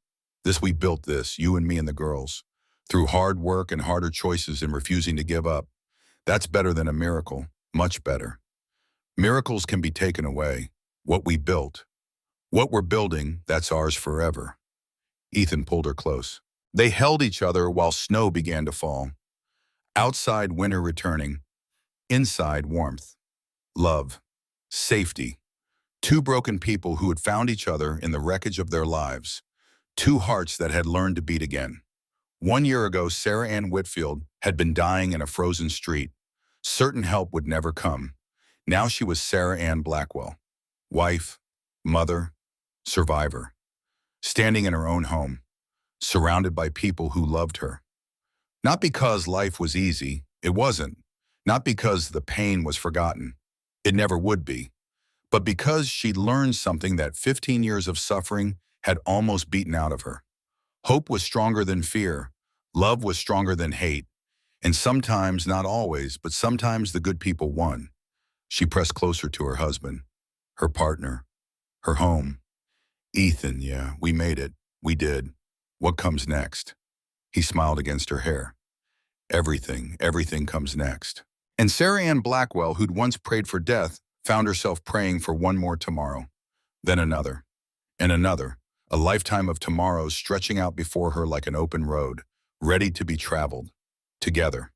We built this, you and me and the girls, through hard work and harder choices and refusing to give up. That's better than a miracle, much better. Miracles can be taken away. What we built. What we're building, that's ours forever. Ethan pulled her close. They held each other while snow began to fall. Outside, winter returning. Inside, warmth. Love. Safety. Two broken people who had found each other in the wreckage of their lives. Two hearts that had learned to beat again. 1 year ago, Sarah Ann Whitfield had been dying in a frozen street. Certain help would never come. Now she was Sarah Ann Blackwell. Wife, mother, survivor. Standing in her own home. Surrounded by people who loved her. Not because life was easy, it wasn't. Not because the pain was forgotten. It never would be. But because she'd learned something that 15 years of suffering had almost beaten out of her. Hope was stronger than fear. Love was stronger than hate. And sometimes, not always, but sometimes the good people won. She pressed closer to her husband, her partner, her home. Ethan, yeah, we made it. We did. What comes next? He smiled against her hair. Everything comes next. And Sarah Ann Blackwell, who'd once prayed for death, found herself praying for one more tomorrow. Then another. And another. A lifetime of tomorrows stretching out before her like an open road, ready to be traveled. Together.